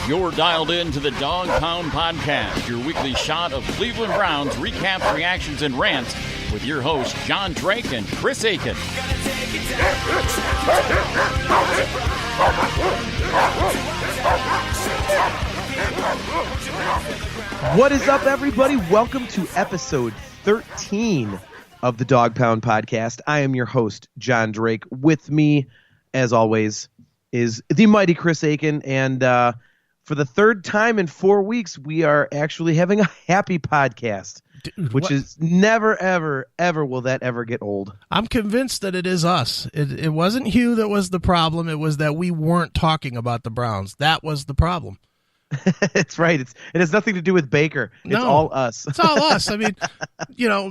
You're dialed in to the Dawg Pound Podcast, your weekly shot of Cleveland Browns recaps, reactions, and rants with your hosts, Jon Drake and Chris Aiken. What is up, everybody? Welcome to episode 13 of the Dawg Pound Podcast. I am your host, Jon Drake. With me, as always, is the mighty Chris Aiken. And for the third time in 4 weeks, we are actually having a happy podcast. Dude, which is never, ever will that ever get old. I'm convinced that it is us. It wasn't Hugh that was the problem. It was that we weren't talking about the Browns. That was the problem. It's right. It has nothing to do with Baker. It's all us. It's all us. I mean,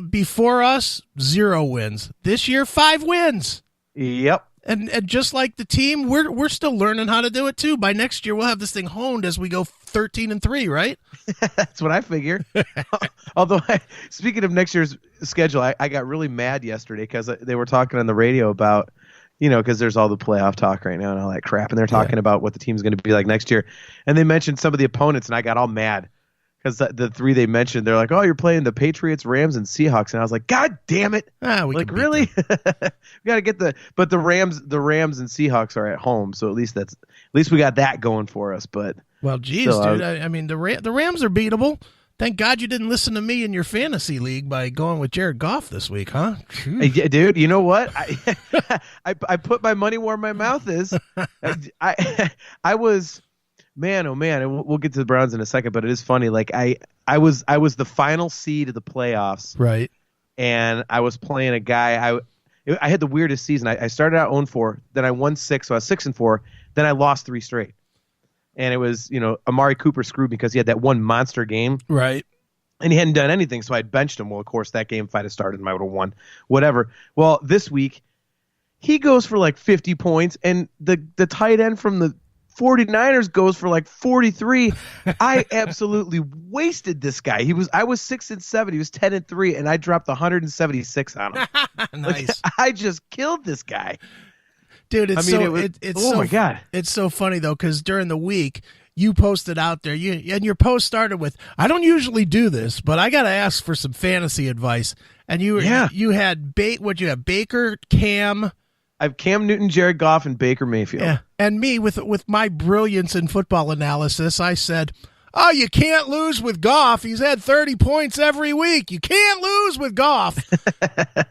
before us, 0 wins. This year, 5 wins. Yep. And just like the team, we're still learning how to do it too. By next year, we'll have this thing honed as we go 13-3, right? That's what I figure. Although, speaking of next year's schedule, I got really mad yesterday because they were talking on the radio about, because there's all the playoff talk right now and all that crap, and they're talking about what the team's going to be like next year. And they mentioned some of the opponents, and I got all mad because the 3 they mentioned, they're like, "Oh, you're playing the Patriots, Rams, and Seahawks," and I was like, "God damn it!" Really? We got to get but the Rams and Seahawks are at home, so at least we got that going for us. But well, geez, dude, I mean the Rams are beatable. Thank God you didn't listen to me in your fantasy league by going with Jared Goff this week, huh? Hey, dude, you know what? I put my money where my mouth is. I was. Man, oh man, and we'll get to the Browns in a second, but it is funny. Like I was the final seed of the playoffs, right? And I was playing a guy. I had the weirdest season. I started out 0-4, then I won 6, so I was 6-4. Then I lost 3 straight, and it was Amari Cooper screwed me because he had that one monster game, right? And he hadn't done anything, so I benched him. Well, of course, that game if I'd have started him, I would have won. Whatever. Well, this week he goes for like 50 points, and the tight end from the 49ers goes for like 43. I absolutely wasted this guy. I was 6-7. He was 10-3, and I dropped 176 on him. Nice. I just killed this guy, dude. My God! It's so funny though, because during the week you posted out there, and your post started with, "I don't usually do this, but I got to ask for some fantasy advice." And you had Baker, Cam. I have Cam Newton, Jared Goff, and Baker Mayfield. Yeah, and me with my brilliance in football analysis, I said, "Oh, you can't lose with Goff. He's had 30 points every week. You can't lose with Goff."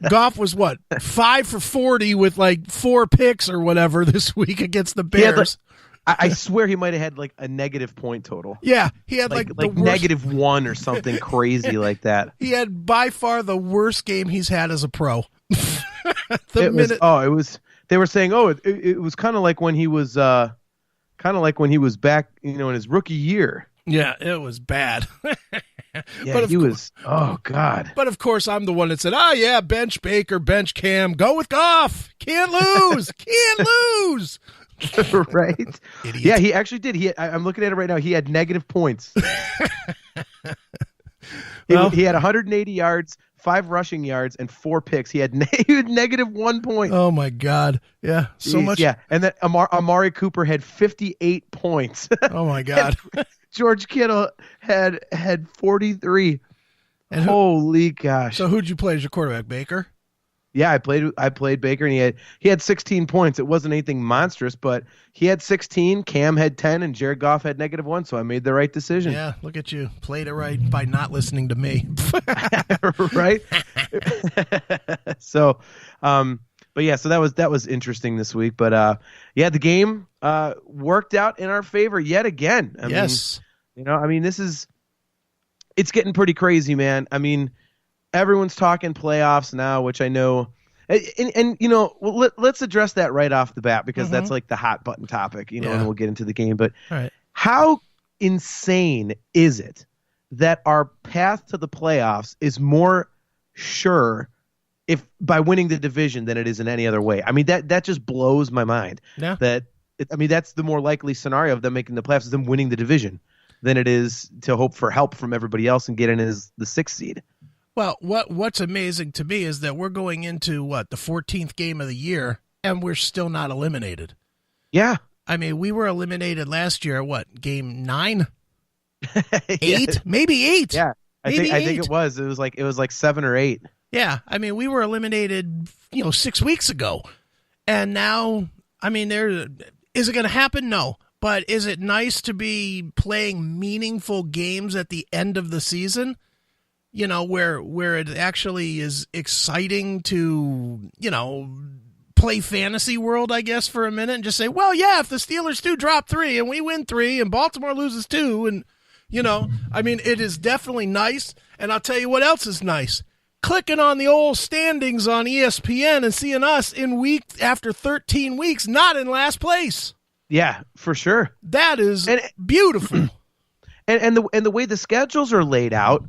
Goff was what, 5 for 40 with like 4 picks or whatever this week against the Bears. I swear he might have had like a negative point total. Yeah, he had like the worst, -1 or something crazy like that. He had by far the worst game he's had as a pro. They were saying, it was kind of like when he was back, in his rookie year. Yeah, it was bad. Yeah, was. Oh God! But of course, I'm the one that said, "Oh yeah, bench Baker, bench Cam, go with Goff. Can't lose, can't lose." Right? Idiot. Yeah, he actually did. I'm looking at it right now. He had negative points. He had 180 yards, 5 rushing yards, and 4 picks. He had negative 1 point. Oh my God! Yeah, so much. Yeah, and then Amari Cooper had 58 points. Oh my God! George Kittle had 43. And holy gosh! So who'd you play as your quarterback, Baker? Yeah, I played Baker, and he had 16 points. It wasn't anything monstrous, but he had 16. Cam had 10, and Jared Goff had -1. So I made the right decision. Yeah, look at you, played it right by not listening to me. Right. So, but yeah, so that was interesting this week. But yeah, the game worked out in our favor yet again. Yes. It's getting pretty crazy, man. I mean, everyone's talking playoffs now, which I know, and let's address that right off the bat because that's like the hot button topic, and we'll get into the game. But how insane is it that our path to the playoffs is more sure if by winning the division than it is in any other way? I mean, that just blows my mind. Yeah. That's the more likely scenario of them making the playoffs is them winning the division than it is to hope for help from everybody else and get in as the 6th seed. Well, what's amazing to me is that we're going into, the 14th game of the year, and we're still not eliminated. Yeah. I mean, we were eliminated last year at game 9? 8? Yeah. Maybe 8. Yeah. I think it was. It was like 7 or 8. Yeah. I mean, we were eliminated, 6 weeks ago. And now, I mean, is it going to happen? No. But is it nice to be playing meaningful games at the end of the season? Where it actually is exciting to, play fantasy world, I guess, for a minute and just say, well, yeah, if the Steelers do drop 3 and we win 3 and Baltimore loses 2 and, I mean, it is definitely nice. And I'll tell you what else is nice. Clicking on the old standings on ESPN and seeing us after 13 weeks, not in last place. Yeah, for sure. That is beautiful. And the way the schedules are laid out,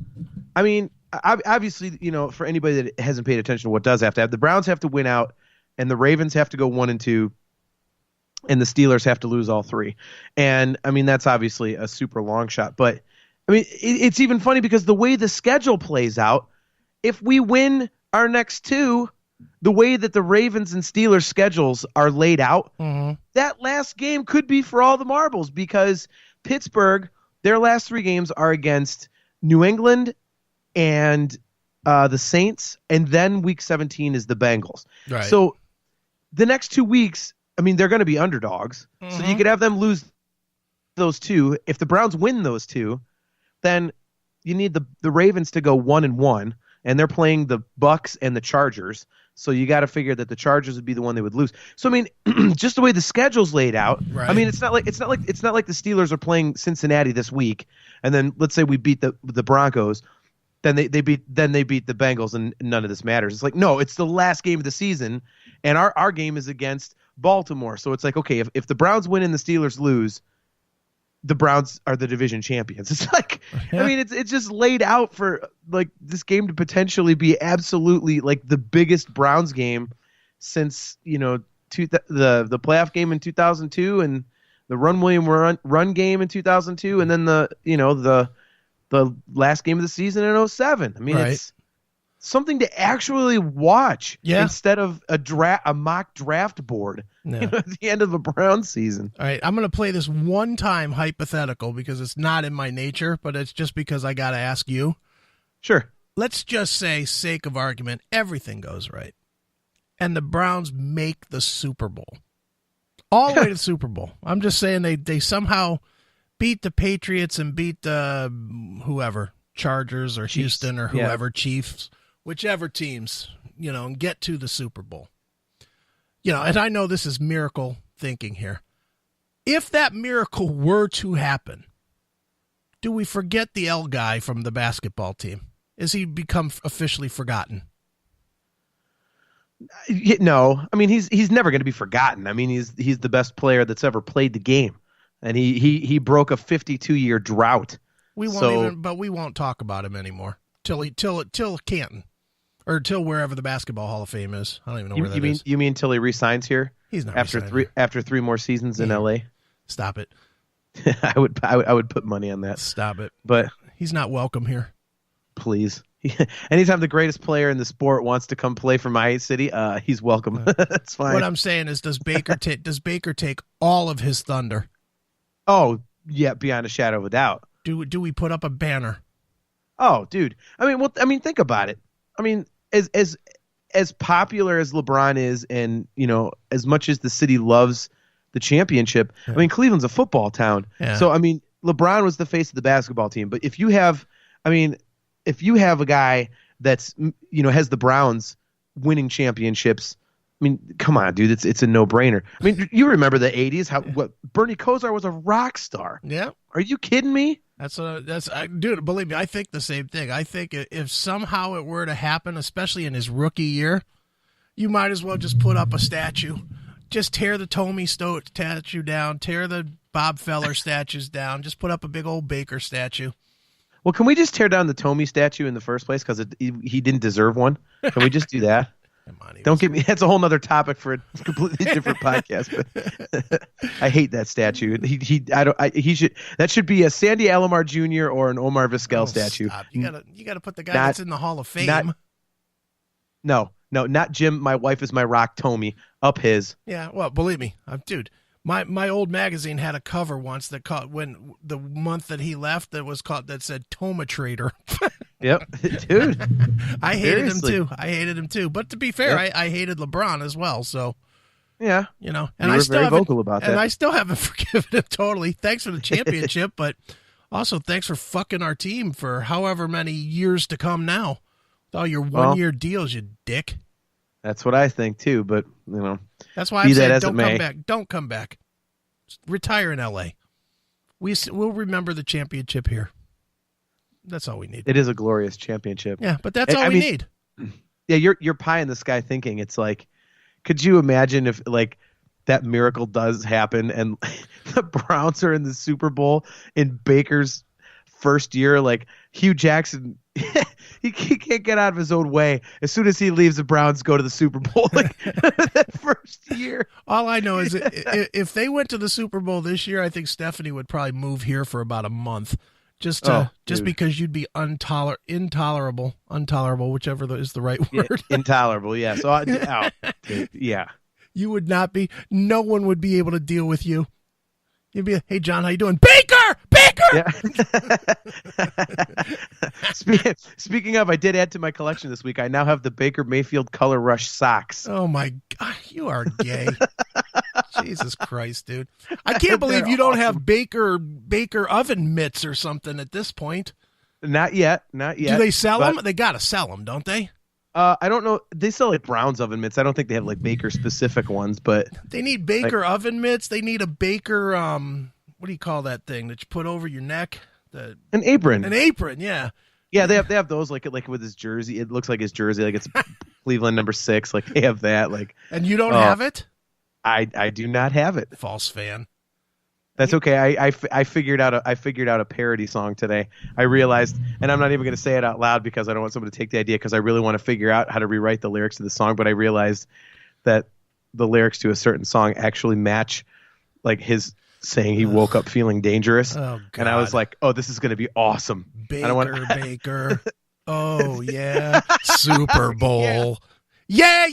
I mean, obviously, for anybody that hasn't paid attention to what does have to have, the Browns have to win out, and the Ravens have to go 1-2, and the Steelers have to lose all 3. And I mean, that's obviously a super long shot. But I mean, it's even funny because the way the schedule plays out, if we win our next 2, the way that the Ravens and Steelers schedules are laid out, that last game could be for all the marbles because Pittsburgh, their last 3 games are against New England and the Saints, and then week 17 is the Bengals. Right. So the next 2 weeks, I mean, they're going to be underdogs. So you could have them lose those 2. If the Browns win those 2, then you need the Ravens to go 1-1, and they're playing the Bucks and the Chargers. So you got to figure that the Chargers would be the one they would lose. So I mean, just the way the schedule's laid out, right. I mean, it's not like the Steelers are playing Cincinnati this week, and then let's say we beat the Broncos, then they beat the Bengals, and none of this matters. It's like, no, it's the last game of the season, and our game is against Baltimore. So it's like, okay, if the Browns win and the Steelers lose, the Browns are the division champions. It's like, I mean, it's just laid out for like this game to potentially be absolutely like the biggest Browns game since, the playoff game in 2002 and the run game in 2002. And then the last game of the season in 2007. I mean, right. It's something to actually watch instead of a mock draft board at the end of a Browns season. All right, I'm going to play this one-time hypothetical because it's not in my nature, but it's just because I got to ask you. Sure. Let's just say, sake of argument, everything goes right, and the Browns make the Super Bowl. All the way to the Super Bowl. I'm just saying they somehow beat the Patriots and beat the whoever, Chargers or Chiefs. Houston or whoever, Chiefs. Whichever teams, and get to the Super Bowl. And I know this is miracle thinking here. If that miracle were to happen, do we forget the L guy from the basketball team? Is he become officially forgotten? No. I mean, he's never going to be forgotten. I mean, he's the best player that's ever played the game. And he broke a 52-year drought. We won't talk about him anymore till Canton. Or till wherever the Basketball Hall of Fame is. I don't even know where that is. You mean till he resigns here? He's not after three more seasons in LA. Stop it. I would put money on that. Stop it. But he's not welcome here. Please. Anytime the greatest player in the sport wants to come play for my city, he's welcome. That's fine. What I'm saying is, does Baker take all of his thunder? Oh yeah, beyond a shadow of a doubt. Do we put up a banner? Oh, dude. I mean, think about it. I mean, as popular as LeBron is, and as much as the city loves the championship, I mean, Cleveland's a football town. Yeah. So I mean, LeBron was the face of the basketball team. But if you have a guy that's has the Browns winning championships, I mean, come on, dude, it's a no-brainer. I mean, you remember the '80s? What Bernie Kosar was a rock star. Yeah. Are you kidding me? Dude, believe me, I think the same thing. I think if somehow it were to happen, especially in his rookie year, you might as well just put up a statue. Just tear the Tomey statue down, tear the Bob Feller statues down, just put up a big old Baker statue. Well, can we just tear down the Tomey statue in the first place because he didn't deserve one? Can we just do that? Don't get me. That's a whole nother topic for a completely different podcast. But I hate that statue. He should. That should be a Sandy Alomar Jr. or an Omar Vizquel statue. Stop. You gotta put the guy that's in the Hall of Fame. No, not Jim. My wife is my rock. Tommy up his. Yeah, well, believe me, dude. My old magazine had a cover once that called when the month that he left that said Toma Trader. Yep, dude. I hated him too. But to be fair, yep. I hated LeBron as well. So yeah, and I still very vocal about that. And I still haven't forgiven him totally. Thanks for the championship, but also thanks for fucking our team for however many years to come now. With all your 1 year deals, you dick. That's what I think too. But that's why I'm saying don't come back. Don't come back. Retire in L.A. We'll remember the championship here. That's all we need. It is a glorious championship. Yeah, but that's all we need. Yeah, you're pie in the sky thinking. It's like, could you imagine if like that miracle does happen and the Browns are in the Super Bowl in Baker's first year? Like Hugh Jackson, he can't get out of his own way. As soon as he leaves, the Browns go to the Super Bowl. Like that first year. All I know is if they went to the Super Bowl this year, I think Stephanie would probably move here for about a month. Just because you'd be intolerable, whichever is the right word. Yeah, intolerable, yeah. So, yeah. You would not be. No one would be able to deal with you. You'd be, hey, John, how you doing? Baker! Yeah. Speaking of, I did add to my collection this week. I now have the Baker Mayfield Color Rush socks. Oh, my God. You are gay. Jesus Christ, dude. I can't believe you don't have Baker oven mitts or something at this point. Not yet. Do they sell them? They got to sell them, don't they? I don't know. They sell like Browns oven mitts. I don't think they have like Baker specific ones, but they need Baker oven mitts. They need a Baker what do you call that thing that you put over your neck? An apron. An apron, yeah. Yeah, they have those like with his jersey. It looks like his jersey, like it's Cleveland number 6. Like they have that. Like, and you don't have it? I do not have it. False fan. That's okay. I figured out a parody song today. I realized, and I'm not even going to say it out loud because I don't want someone to take the idea because I really want to figure out how to rewrite the lyrics to the song. But I realized that the lyrics to a certain song actually match like his saying he woke up feeling dangerous. Oh, God. And I was like, oh, this is going to be awesome. Baker. Oh, yeah. Super Bowl. Yeah.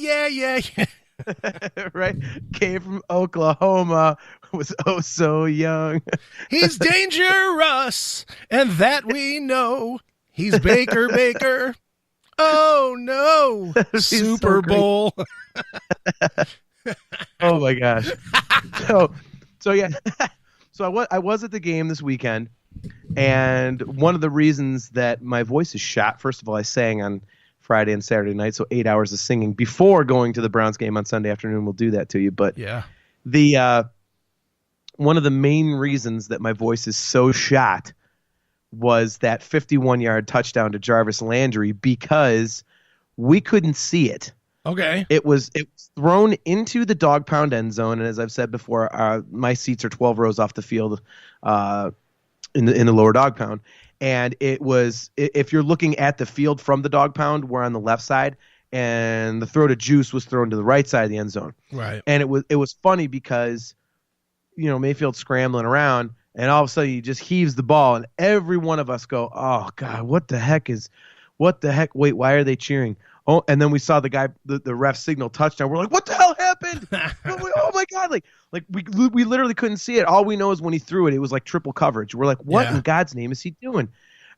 Right? Came from Oklahoma, was oh so young. He's dangerous, and that we know. He's Baker. Oh, no. Super Bowl. Oh, my gosh. So yeah. So I was at the game this weekend, and one of the reasons that my voice is shot, first of all, I sang on Friday and Saturday night, so 8 hours of singing before going to the Browns game on Sunday afternoon will do that to you. But yeah, the one of the main reasons that my voice is so shot was that 51-yard touchdown to Jarvis Landry because we couldn't see it. Okay. It was thrown into the Dawg Pound end zone, and as I've said before, my seats are 12 rows off the field in the lower Dawg Pound. And it was, if you're looking at the field from the Dawg Pound, we're on the left side, and the throw to Juice was thrown to the right side of the end zone. Right. And it was funny because, Mayfield's scrambling around, and all of a sudden he just heaves the ball, and every one of us go, oh, God, what the heck? Wait, why are they cheering? Oh, and then we saw the ref signal touchdown. We're like, what the hell happened? Oh my God. Like we literally couldn't see it. All we know is when he threw it, it was like triple coverage. We're like, what in God's name is he doing?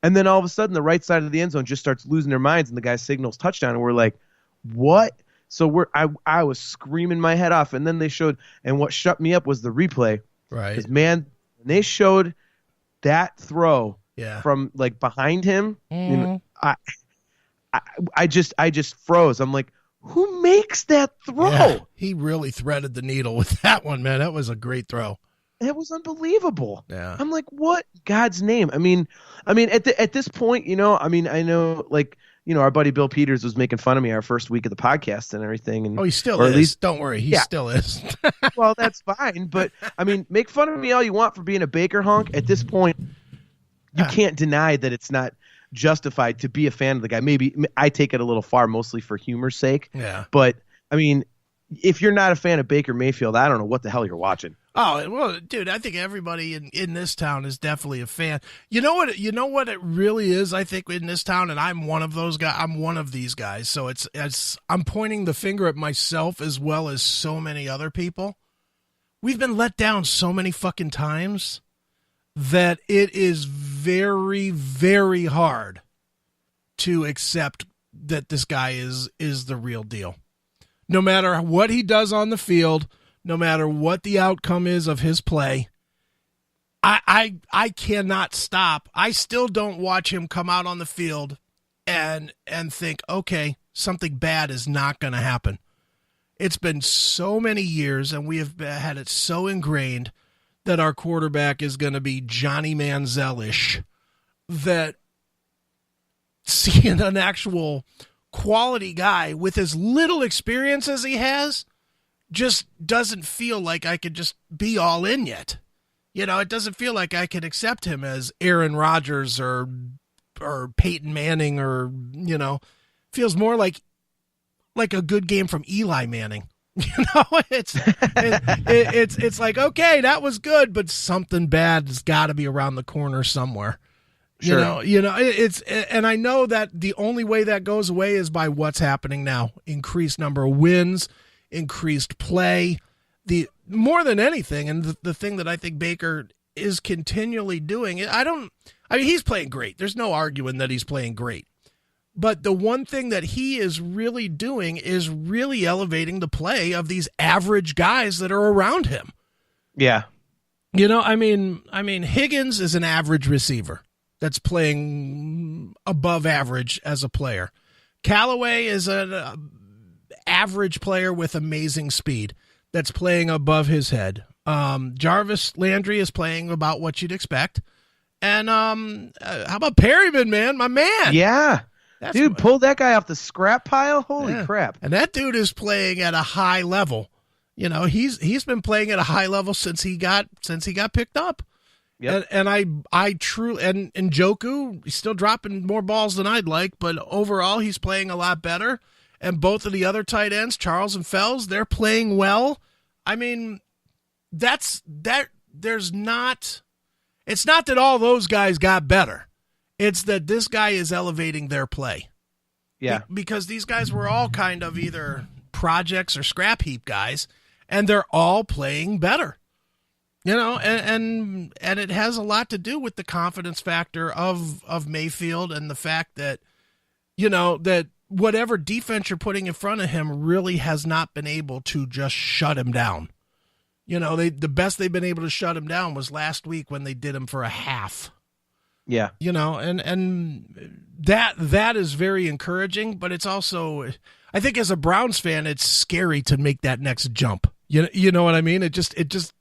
And then all of a sudden the right side of the end zone just starts losing their minds and the guy signals touchdown. And we're like, what? So I was screaming my head off. And then they showed, and what shut me up was the replay. Right. Because man, when they showed that throw from like behind him, I just froze. I'm like, who makes that throw? Yeah, he really threaded the needle with that one, man. That was a great throw. It was unbelievable. Yeah. I'm like, what in God's name? I mean, at this point, I know, like, our buddy Bill Peters was making fun of me our first week of the podcast and everything. And, he still is. At least, don't worry. He still is. Well, that's fine. But, make fun of me all you want for being a Baker honk. At this point, you can't deny that it's not. justified to be a fan of the guy. Maybe I take it a little far, mostly for humor's sake. Yeah. But I mean, if you're not a fan of Baker Mayfield, I don't know what the hell you're watching. Oh, well, dude, I think everybody in this town is definitely a fan. You know what it really is, I think, in this town, and I'm one of those guys. I'm one of these guys. So it's I'm pointing the finger at myself as well as so many other people. We've been let down so many fucking times that it is very, very hard to accept that this guy is the real deal. No matter what he does on the field, no matter what the outcome is of his play, I cannot stop. I still don't watch him come out on the field and think, okay, something bad is not going to happen. It's been so many years, and we have had it so ingrained that our quarterback is going to be Johnny Manziel-ish, that seeing an actual quality guy with as little experience as he has just doesn't feel like I could just be all in yet. You know, it doesn't feel like I could accept him as Aaron Rodgers or Peyton Manning, or, you know, feels more like a good game from Eli Manning. You know, it's like, okay, that was good, but something bad has got to be around the corner somewhere. Sure. You know, and I know that the only way that goes away is by what's happening now. Increased number of wins, increased play, the more than anything, and the thing that I think Baker is continually doing. He's playing great. There's no arguing that he's playing great. But the one thing that he is really doing is really elevating the play of these average guys that are around him. Yeah. You know, I mean, Higgins is an average receiver that's playing above average as a player. Callaway is an average player with amazing speed that's playing above his head. Jarvis Landry is playing about what you'd expect. And how about Perryman, man? My man. Yeah. Dude, pull that guy off the scrap pile. Holy crap. And that dude is playing at a high level. You know, he's been playing at a high level since he got picked up. Yep. And I truly, and Njoku, he's still dropping more balls than I'd like, but overall he's playing a lot better. And both of the other tight ends, Charles and Fells, they're playing well. I mean, it's not that all those guys got better. It's that this guy is elevating their play. Yeah. Because these guys were all kind of either projects or scrap heap guys, and they're all playing better. You know, and it has a lot to do with the confidence factor of Mayfield, and the fact that, you know, that whatever defense you're putting in front of him really has not been able to just shut him down. You know, the best they've been able to shut him down was last week when they did him for a half. Yeah. You know, and that is very encouraging, but it's also, I think as a Browns fan, it's scary to make that next jump. You know what I mean? It just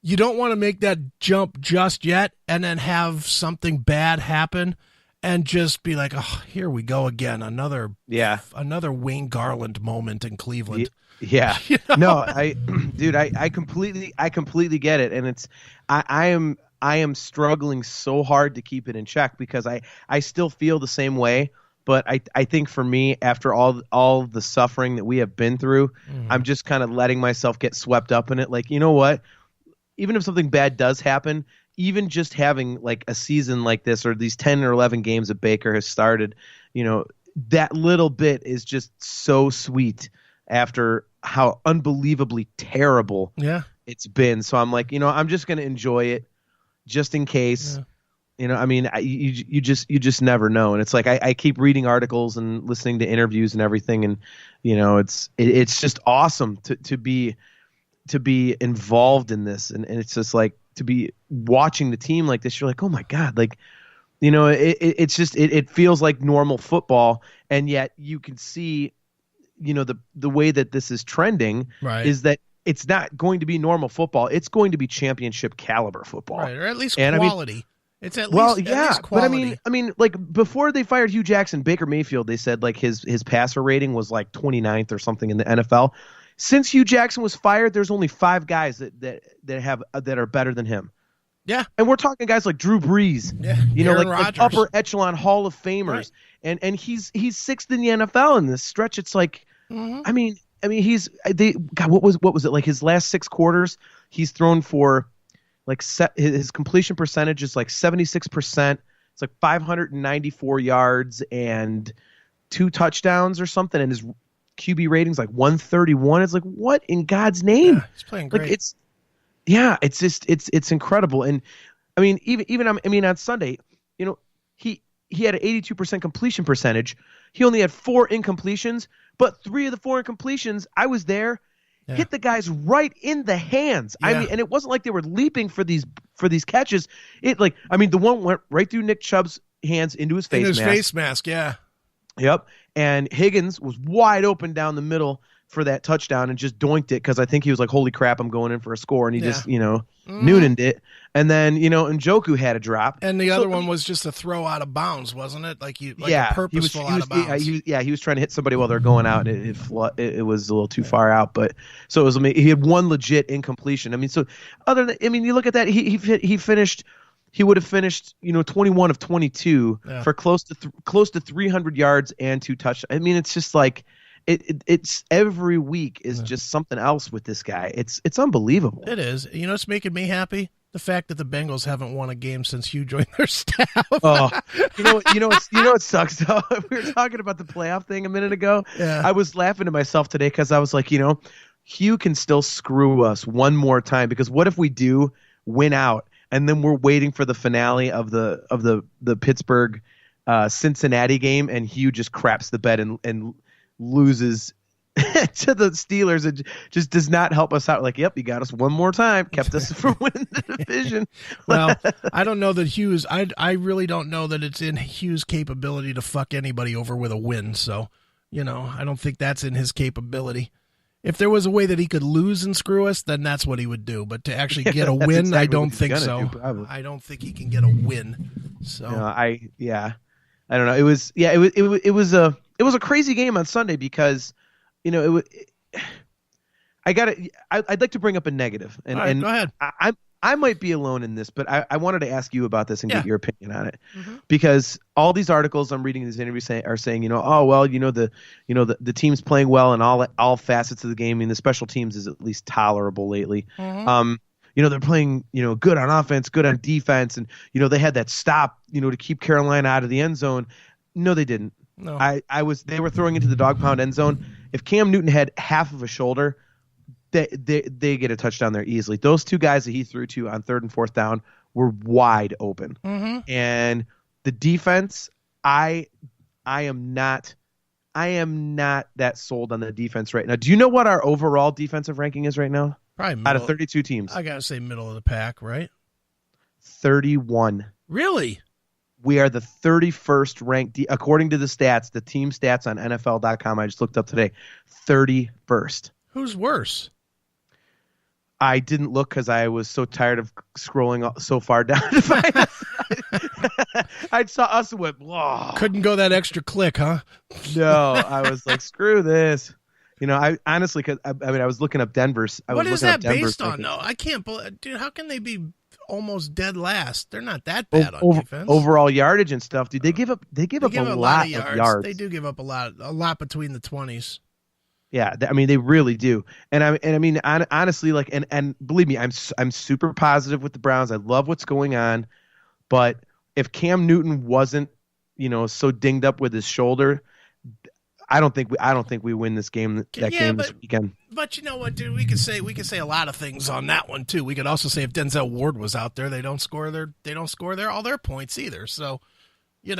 you don't want to make that jump just yet and then have something bad happen and just be like, oh, here we go again. Another Wayne Garland moment in Cleveland. Yeah. You know? No, I completely get it. And I am struggling so hard to keep it in check because I still feel the same way. But I think for me, after all the suffering that we have been through, I'm just kind of letting myself get swept up in it. Like, you know what? Even if something bad does happen, even just having like a season like this or these 10 or 11 games that Baker has started, you know, that little bit is just so sweet after how unbelievably terrible it's been. So I'm like, you know, I'm just going to enjoy it just in case. Yeah. You know, I mean, you just never know. And it's like I keep reading articles and listening to interviews and everything, and you know, it's just awesome to be involved in this, and it's just like to be watching the team like this. You're like, oh my god, like, you know, it's just it feels like normal football, and yet you can see, you know, the way that this is trending is that it's not going to be normal football. It's going to be championship caliber football, right? Or at least quality. I mean, it's at least quality. But I mean, like before they fired Hugh Jackson, Baker Mayfield, they said like his passer rating was like 29th or something in the NFL. Since Hugh Jackson was fired, there's only 5 guys that are better than him. Yeah. And we're talking guys like Drew Brees, Aaron like Rodgers. upper echelon Hall of Famers. Right. And he's sixth in the NFL in this stretch. It's like, I mean, what was it? Like his last 6 quarters, he's thrown for like his completion percentage is like 76%. It's like 594 yards and 2 touchdowns or something. And his QB rating's like 131. It's like, what in God's name? Yeah, he's playing great. Like it's incredible. And I mean, even on Sunday, he had an 82% completion percentage. He only had 4 incompletions, but 3 of the 4 incompletions, I was there, hit the guys right in the hands. Yeah. I mean, and it wasn't like they were leaping for these catches. The one went right through Nick Chubb's hands into his face mask. Yeah. Yep. And Higgins was wide open down the middle for that touchdown and just doinked it because I think he was like, holy crap, I'm going in for a score. And he just, Noonaned it. And then, Njoku had a drop. And the other one was just a throw out of bounds, wasn't it? A purposeful out of bounds. He was trying to hit somebody while they're going out. And it was a little too far out. But so it was, he had one legit incompletion. I mean, so other than, you look at that, he would have finished, 21 of 22 for close to 300 yards and 2 touchdowns. I mean, it's just like, it's every week is just something else with this guy. It's unbelievable. It is. It's making me happy? The fact that the Bengals haven't won a game since Hugh joined their staff. Oh, what sucks though? We were talking about the playoff thing a minute ago. Yeah. I was laughing to myself today because I was like, Hugh can still screw us one more time because what if we do win out and then we're waiting for the finale of the Pittsburgh Cincinnati game and Hugh just craps the bed and loses to the Steelers and just does not help us out. Like, yep, you got us one more time, kept us from winning the division. Well, I don't know that Hughes. I really don't know that it's in Hughes' capability to fuck anybody over with a win. So, I don't think that's in his capability. If there was a way that he could lose and screw us, then that's what he would do. But to actually get a win, exactly I don't think so. I don't think he can get a win. So I don't know. It was a crazy game on Sunday because, I'd like to bring up a negative, and go ahead. I might be alone in this, but I wanted to ask you about this and get your opinion on it, because all these articles I'm reading in these interviews are saying, the team's playing well in all facets of the game. I mean, the special teams is at least tolerable lately. They're playing, good on offense, good on defense, and they had that stop, to keep Carolina out of the end zone. No, they didn't. No. They were throwing into the Dawg Pound end zone. If Cam Newton had half of a shoulder, they get a touchdown there easily. Those 2 guys that he threw to on 3rd and 4th down were wide open. And the defense, I am not that sold on the defense right now. Do you know what our overall defensive ranking is right now? Probably out of 32 teams. I gotta say middle of the pack, right? 31. Really? We are the 31st ranked, according to the stats, the team stats on NFL.com. I just looked up today. 31st. Who's worse? I didn't look because I was so tired of scrolling so far down to find out. I saw us and went, whoa. Couldn't go that extra click, huh? No, I was like, screw this. I honestly, because I was looking up Denver's. What is that based on, though? I can't believe, dude. How can they be almost dead last? They're not that bad on defense. Overall yardage and stuff, dude. They give up a lot of yards. They do give up a lot between the 20s. Yeah, they really do. And I mean, honestly, like, and believe me, I'm super positive with the Browns. I love what's going on, but if Cam Newton wasn't, so dinged up with his shoulder, I don't think we win this game. This weekend. But you know what, dude? We could say a lot of things on that one too. We could also say if Denzel Ward was out there, they don't score all their points either. So, yeah.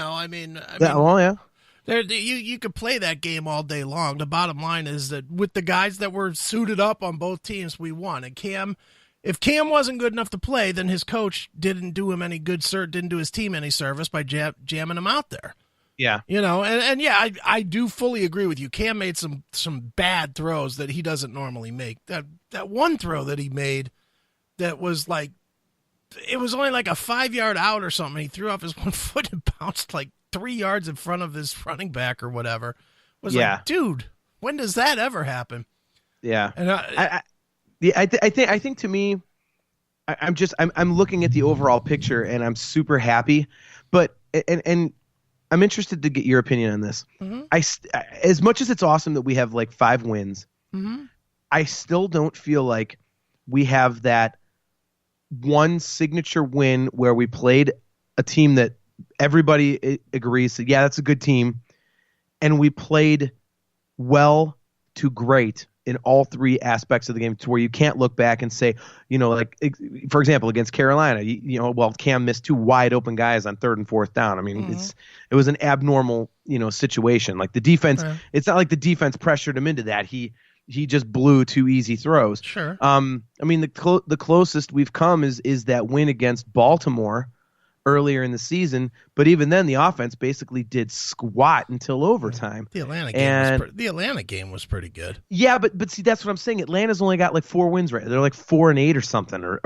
You could play that game all day long. The bottom line is that with the guys that were suited up on both teams, we won. And if Cam wasn't good enough to play, then his coach didn't do him any good, didn't do his team any service by jamming him out there. Yeah. I do fully agree with you. Cam made some bad throws that he doesn't normally make. That one throw that he made that was like, it was only like a 5-yard out or something. He threw off his one foot and bounced like 3 yards in front of his running back or whatever. It was like, dude, when does that ever happen? Yeah. And I think to me, I'm looking at the overall picture and I'm super happy, but and I'm interested to get your opinion on this. As much as it's awesome that we have like 5 wins, I still don't feel like we have that one signature win where we played a team that everybody agrees that, yeah, that's a good team, and we played well to great in all 3 aspects of the game, to where you can't look back and say, like, for example, against Carolina, Cam missed 2 wide open guys on 3rd and 4th down. I mean, it was an abnormal, situation. Like the defense, it's not like the defense pressured him into that. He just blew 2 easy throws. Sure. I mean, the closest we've come is that win against Baltimore earlier in the season, but even then the offense basically did squat until overtime. The Atlanta game was pretty good. Yeah, but see, that's what I'm saying. Atlanta's only got like 4 wins, right? They're like 4-8 or something, or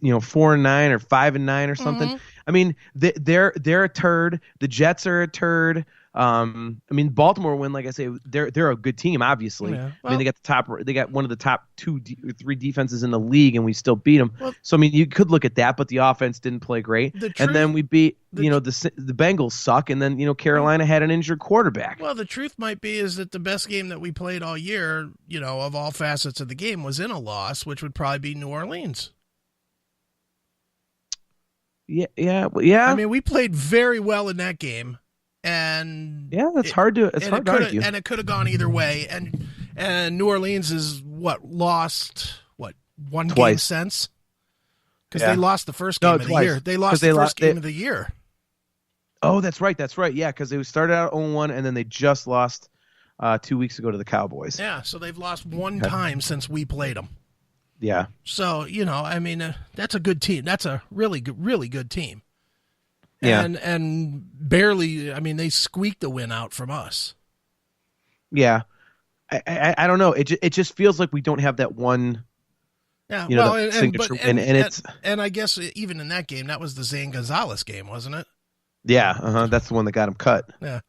4-9 or 5-9 or something. I mean, they're a turd. The Jets are a turd. I mean, Baltimore win, like I say, they're a good team, obviously. Yeah. Well, I mean, they got one of the top 2 or 3 defenses in the league, and we still beat them. Well, so I mean, you could look at that, but the offense didn't play great. And then we beat, the Bengals suck, and then Carolina had an injured quarterback. Well, the truth might be is that the best game that we played all year, of all facets of the game, was in a loss, which would probably be New Orleans. Yeah. I mean, we played very well in that game. And yeah, that's hard to argue. And it could have gone either way. And New Orleans is lost one Twice. Game since, because they lost the first game of the year. They lost the first game of the year. Oh, that's right. Yeah, because they started out 0-1 and then they just lost 2 weeks ago to the Cowboys. Yeah, so they've lost one time since we played them. Yeah. So I mean, that's a good team. That's a really good team. Yeah. And barely, I mean, they squeaked the win out from us. Yeah. I don't know. It just feels like we don't have that one. Yeah. Well, signature. And I guess even in that game, that was the Zane Gonzalez game, wasn't it? Yeah. That's the one that got him cut. Yeah.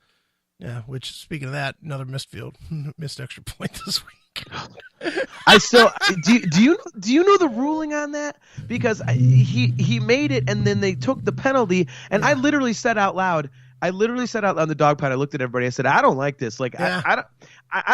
Yeah. Which, speaking of that, another missed extra point this week. I still do you know the ruling on that? Because he made it and then they took the penalty, and I literally said out loud on the Dawg Pound, I looked at everybody, I said, I don't like this. Like, I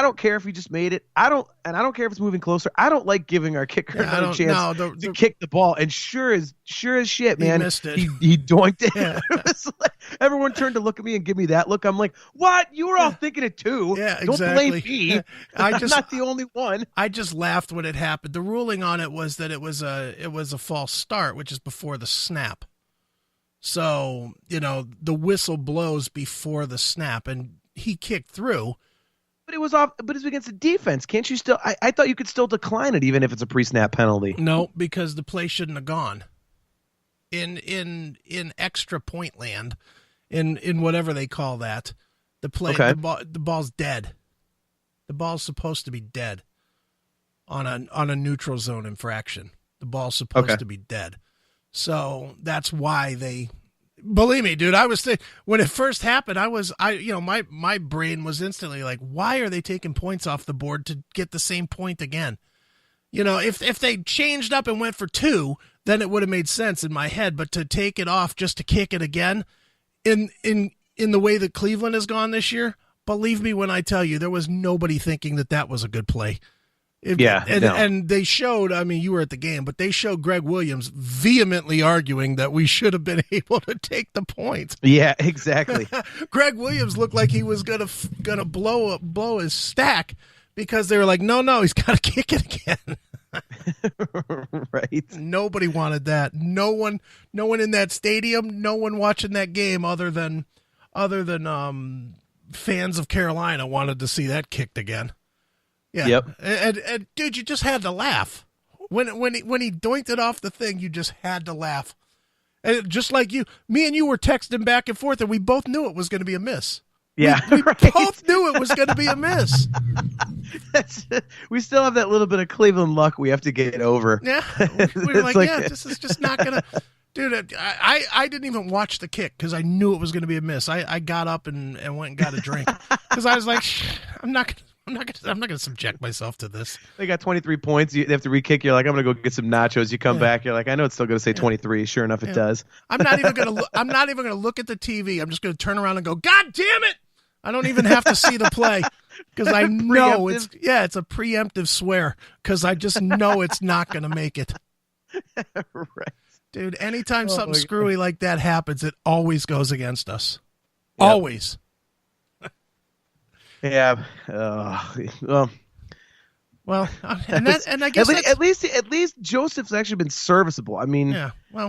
don't care if he just made it. I don't care if it's moving closer. I don't like giving our kicker another chance to kick the ball. And sure as shit, man, he missed it. He doinked it. Yeah. It was like, everyone turned to look at me and give me that look. I'm like, what? You were all thinking it too. Yeah, exactly. Don't blame me. I'm not the only one. I just laughed when it happened. The ruling on it was that it was a false start, which is before the snap. So, the whistle blows before the snap, and he kicked through. But it was off. But it's against the defense. Can't you still? I thought you could still decline it even if it's a pre-snap penalty. No, because the play shouldn't have gone. In extra point land, in whatever they call that, the play, the ball's dead. The ball's supposed to be dead on a neutral zone infraction. The ball's supposed to be dead. So that's why they, believe me, dude, when it first happened, my brain was instantly like, why are they taking points off the board to get the same point again? If they changed up and went for 2, then it would have made sense in my head, but to take it off just to kick it again in the way that Cleveland has gone this year, believe me when I tell you, there was nobody thinking that was a good play. And they showed, I mean, you were at the game, but they showed Gregg Williams vehemently arguing that we should have been able to take the points. Yeah, exactly. Gregg Williams looked like he was gonna blow his stack because they were like, no, he's got to kick it again. Right. Nobody wanted that. No one in that stadium, no one watching that game other than fans of Carolina wanted to see that kicked again. Yeah. Yep. And dude, you just had to laugh when he doinked it off the thing. You just had to laugh, and just like me and you were texting back and forth, and we both knew it was going to be a miss. Yeah, we both knew it was going to be a miss. We still have that little bit of Cleveland luck we have to get over. Yeah, we were like, this is just not gonna. Dude, I didn't even watch the kick because I knew it was going to be a miss. I got up and went and got a drink because I was like, I'm not I'm not gonna subject myself to this. They got 23 points. They have to re-kick. You're like, I'm gonna go get some nachos. You come back. You're like, I know it's still gonna say 23. Sure enough, it does. I'm not even gonna look at the TV. I'm just gonna turn around and go, God damn it! I don't even have to see the play because I know it's a preemptive swear because I just know it's not gonna make it. Right. Dude, anytime something screwy like that happens, it always goes against us. Yep. Always. Yeah. Well, and I guess at least Joseph's actually been serviceable. I mean,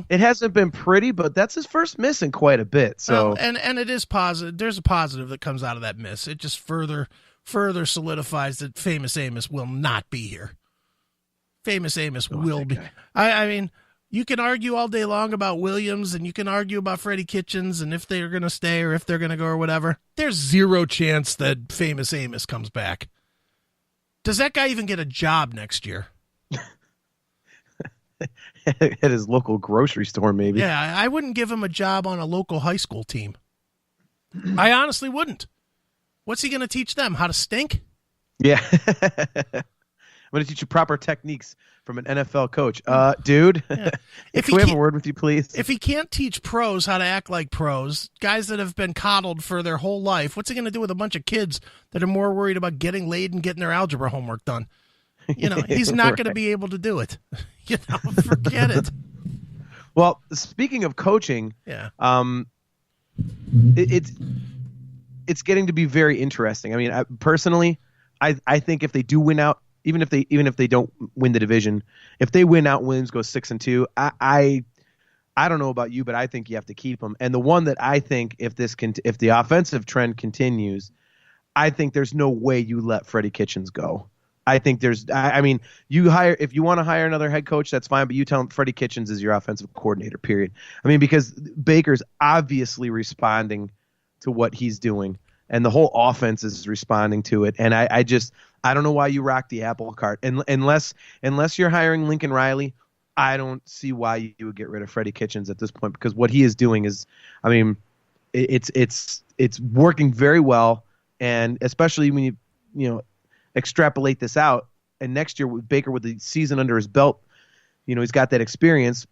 it hasn't been pretty, but that's his first miss in quite a bit. So, and it is positive. There's a positive that comes out of that miss. It just further solidifies that Famous Amos will not be here. Famous Amos will be. I mean, you can argue all day long about Williams, and you can argue about Freddie Kitchens and if they're going to stay or if they're going to go or whatever. There's zero chance that Famous Amos comes back. Does that guy even get a job next year? At his local grocery store, maybe. Yeah, I wouldn't give him a job on a local high school team. I honestly wouldn't. What's he going to teach them? How to stink? Yeah. I'm going to teach you proper techniques from an NFL coach. Dude, can we have a word with you, please? If he can't teach pros how to act like pros, guys that have been coddled for their whole life, what's he going to do with a bunch of kids that are more worried about getting laid and getting their algebra homework done? He's not going to be able to do it. Forget it. Well, speaking of coaching, it's getting to be very interesting. I mean, personally, I think if they do win out, even if they don't win the division, if they win out, Williams goes 6-2. I don't know about you, but I think you have to keep them. And the one that I think if the offensive trend continues, I think there's no way you let Freddie Kitchens go. I think if you want to hire another head coach, that's fine, but you tell him Freddie Kitchens is your offensive coordinator, period. I mean, because Baker's obviously responding to what he's doing, and the whole offense is responding to it. And I don't know why you rock the apple cart. And unless you're hiring Lincoln Riley, I don't see why you would get rid of Freddie Kitchens at this point, because what he is doing is, I mean, it's working very well. And especially when you extrapolate this out, and next year with Baker with the season under his belt, he's got that experience.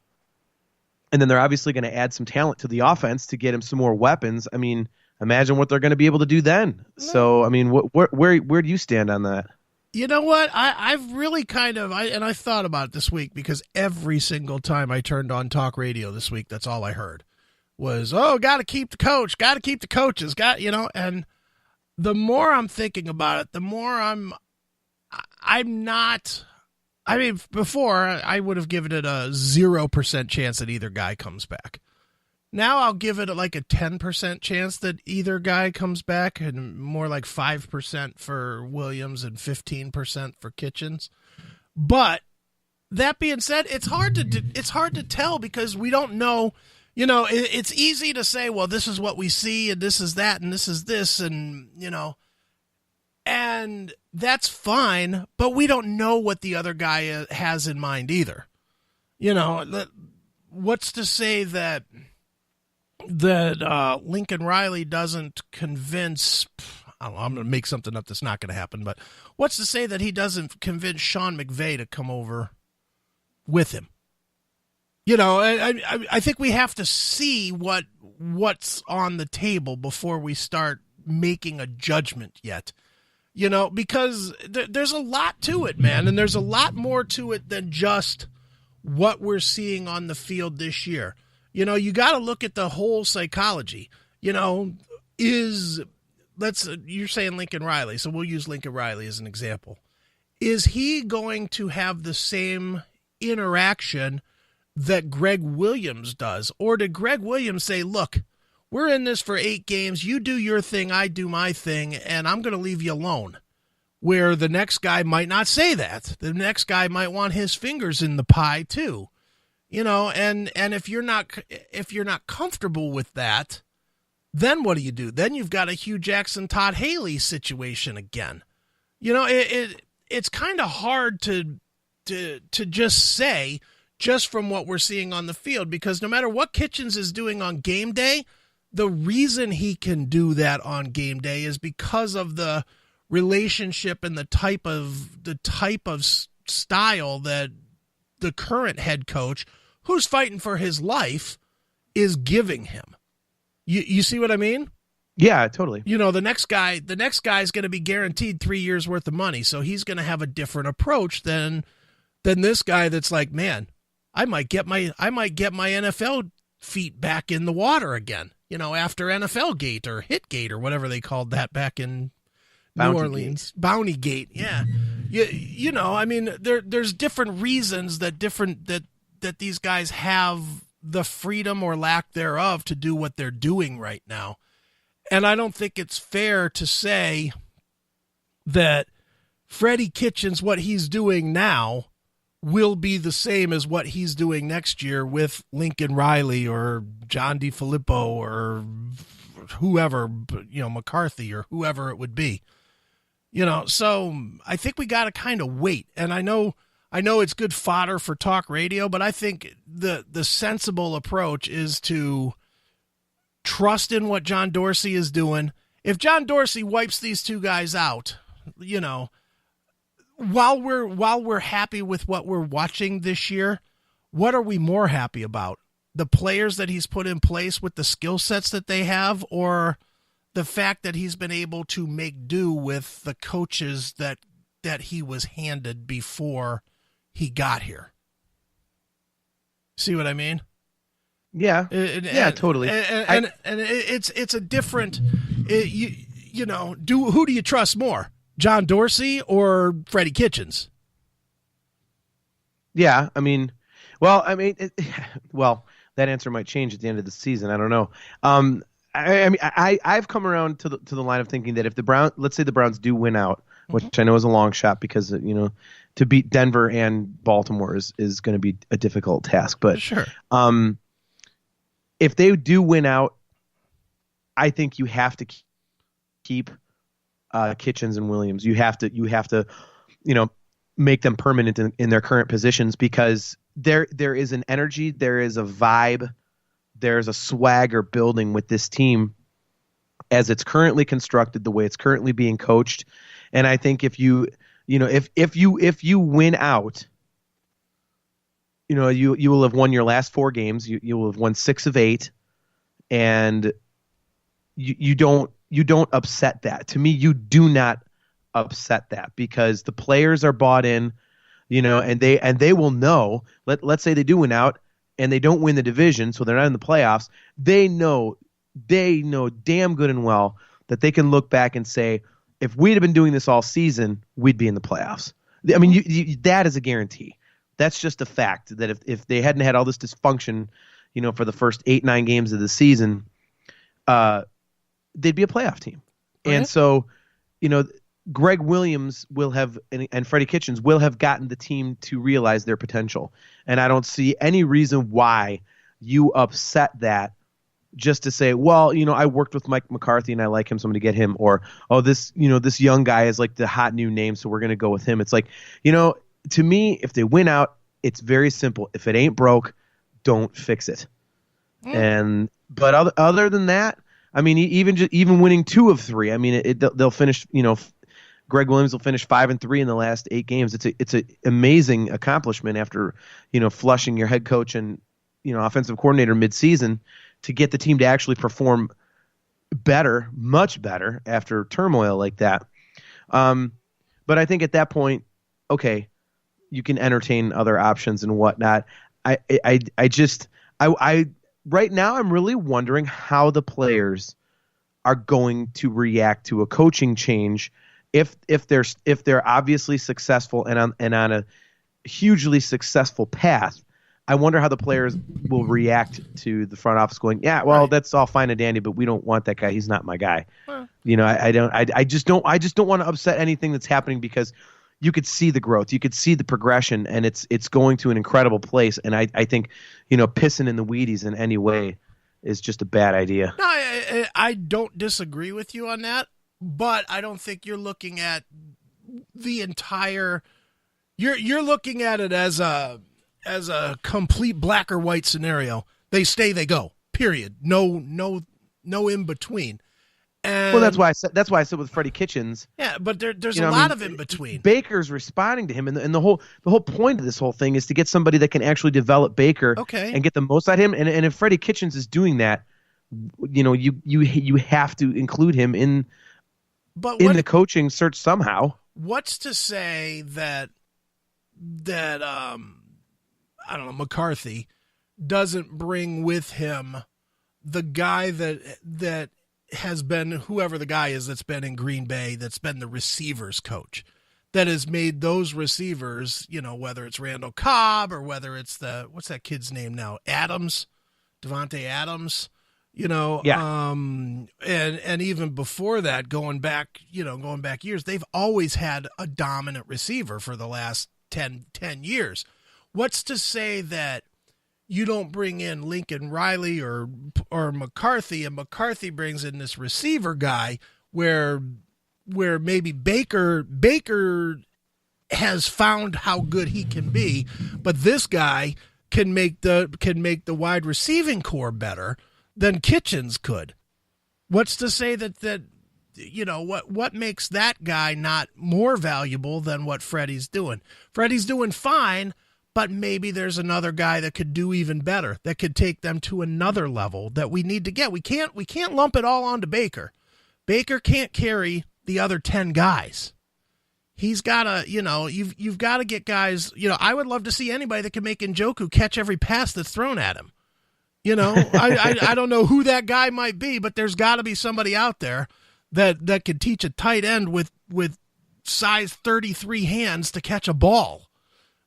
And then they're obviously going to add some talent to the offense to get him some more weapons. I mean, imagine what they're going to be able to do then. So, I mean, where do you stand on that? You know what? I've really I thought about it this week, because every single time I turned on talk radio this week, that's all I heard was, got to keep the coach, got to keep the coaches, and the more I'm thinking about it, the more I'm not. I mean, before I would have given it a 0% chance that either guy comes back. Now I'll give it like a 10% chance that either guy comes back, and more like 5% for Williams and 15% for Kitchens. But that being said, it's hard to tell, because we don't know. It's easy to say, well, this is what we see, and this is that, and this is this, and and that's fine. But we don't know what the other guy has in mind either. What's to say that Lincoln Riley doesn't convince, I don't know, I'm going to make something up that's not going to happen, but what's to say that he doesn't convince Sean McVay to come over with him? I think we have to see what's on the table before we start making a judgment yet. Because there's a lot to it, man, and there's a lot more to it than just what we're seeing on the field this year. You got to look at the whole psychology. You're saying Lincoln Riley, so we'll use Lincoln Riley as an example. Is he going to have the same interaction that Gregg Williams does? Or did Gregg Williams say, look, we're in this for 8 games. You do your thing, I do my thing, and I'm going to leave you alone. Where the next guy might not say that. The next guy might want his fingers in the pie too. And if you're not comfortable with that, then what do? Then you've got a Hugh Jackson, Todd Haley situation again. It's kind of hard to just say, just from what we're seeing on the field, because no matter what Kitchens is doing on game day, the reason he can do that on game day is because of the relationship and the type of style that the current head coach, who's fighting for his life, is giving him. You see what I mean? Yeah, totally. The next guy's going to be guaranteed 3 years worth of money, so he's going to have a different approach than this guy that's like, man, I might get my NFL feet back in the water again. After NFL Gate or Hit Gate or whatever they called that back in New Orleans. Bounty Gate, yeah. There's different reasons that these guys have the freedom or lack thereof to do what they're doing right now. And I don't think it's fair to say that Freddie Kitchens, what he's doing now, will be the same as what he's doing next year with Lincoln Riley or John DeFilippo or whoever, McCarthy or whoever it would be. So I think we got to kind of wait. And I know it's good fodder for talk radio, but I think the sensible approach is to trust in what John Dorsey is doing. If John Dorsey wipes these two guys out, while we're happy with what we're watching this year, what are we more happy about? The players that he's put in place with the skill sets that they have, or the fact that he's been able to make do with the coaches that he was handed before he got here? See what I mean? Yeah. Totally. And it's a different, who do you trust more, John Dorsey or Freddie Kitchens? Yeah. That answer might change at the end of the season. I don't know. I've come around to the line of thinking that if let's say the Browns do win out, which I know is a long shot because, to beat Denver and Baltimore is going to be a difficult task, but sure. If they do win out, I think you have to keep Kitchens and Williams. You have to, make them permanent in their current positions, because there is an energy, there is a vibe, there's a swagger building with this team as it's currently constructed, the way it's currently being coached. And I think if you win out, you will have won your last 4 games. You will have won 6 of 8, and you don't upset that. To me, you do not upset that, because the players are bought in, and they will know. Let's say they do win out and they don't win the division, so they're not in the playoffs. They know damn good and well that they can look back and say, if we'd have been doing this all season, we'd be in the playoffs. I mean, that is a guarantee. That's just a fact that if they hadn't had all this dysfunction, for the first 8-9 games of the season, they'd be a playoff team. Right. And so, Gregg Williams will have and Freddie Kitchens will have gotten the team to realize their potential. And I don't see any reason why you upset that just to say, well, I worked with Mike McCarthy and I like him, so I'm going to get him. Or, this young guy is like the hot new name, so we're going to go with him. It's like, to me, if they win out, it's very simple. If it ain't broke, don't fix it. But other than that, even winning 2 of 3, they'll finish. Gregg Williams will finish 5-3 in the last 8 games. It's an amazing accomplishment after flushing your head coach and offensive coordinator midseason to get the team to actually perform better, much better after turmoil like that. But I think at that point, okay, you can entertain other options and whatnot. I right now I'm really wondering how the players are going to react to a coaching change if they're obviously successful and on a hugely successful path. I wonder how the players will react to the front office going, yeah, well, that's all fine and dandy, but we don't want that guy. He's not my guy. Well, I just don't want to upset anything that's happening, because you could see the growth, you could see the progression, and it's going to an incredible place. And I think, pissing in the Wheaties in any way is just a bad idea. No, I don't disagree with you on that, but I don't think you're looking at the entire. You're looking at it as a complete black or white scenario. They stay, they go. Period. No in between. And, well, that's why I said with Freddie Kitchens. Yeah, but there's a lot of in between. Baker's responding to him, and the whole point of this whole thing is to get somebody that can actually develop Baker, and get the most out of him. And if Freddie Kitchens is doing that, you have to include him in the coaching search somehow. What's to say that I don't know, McCarthy doesn't bring with him the guy that has been, whoever the guy is that's been in Green Bay, that's been the receivers coach, that has made those receivers, whether it's Randall Cobb or whether it's what's that kid's name now? Devontae Adams, and even before that, going back years, they've always had a dominant receiver for the last 10 years. What's to say that you don't bring in Lincoln Riley or McCarthy, and McCarthy brings in this receiver guy where maybe Baker has found how good he can be, but this guy can make the wide receiving core better than Kitchens could. What's to say that what makes that guy not more valuable than what Freddie's doing? Freddie's doing fine, but maybe there's another guy that could do even better, that could take them to another level that we need to get. We can't lump it all onto Baker. Baker can't carry the other 10 guys. He's got to, you've got to get guys. I would love to see anybody that can make Njoku catch every pass that's thrown at him. I don't know who that guy might be, but there's got to be somebody out there that could teach a tight end with size 33 hands to catch a ball.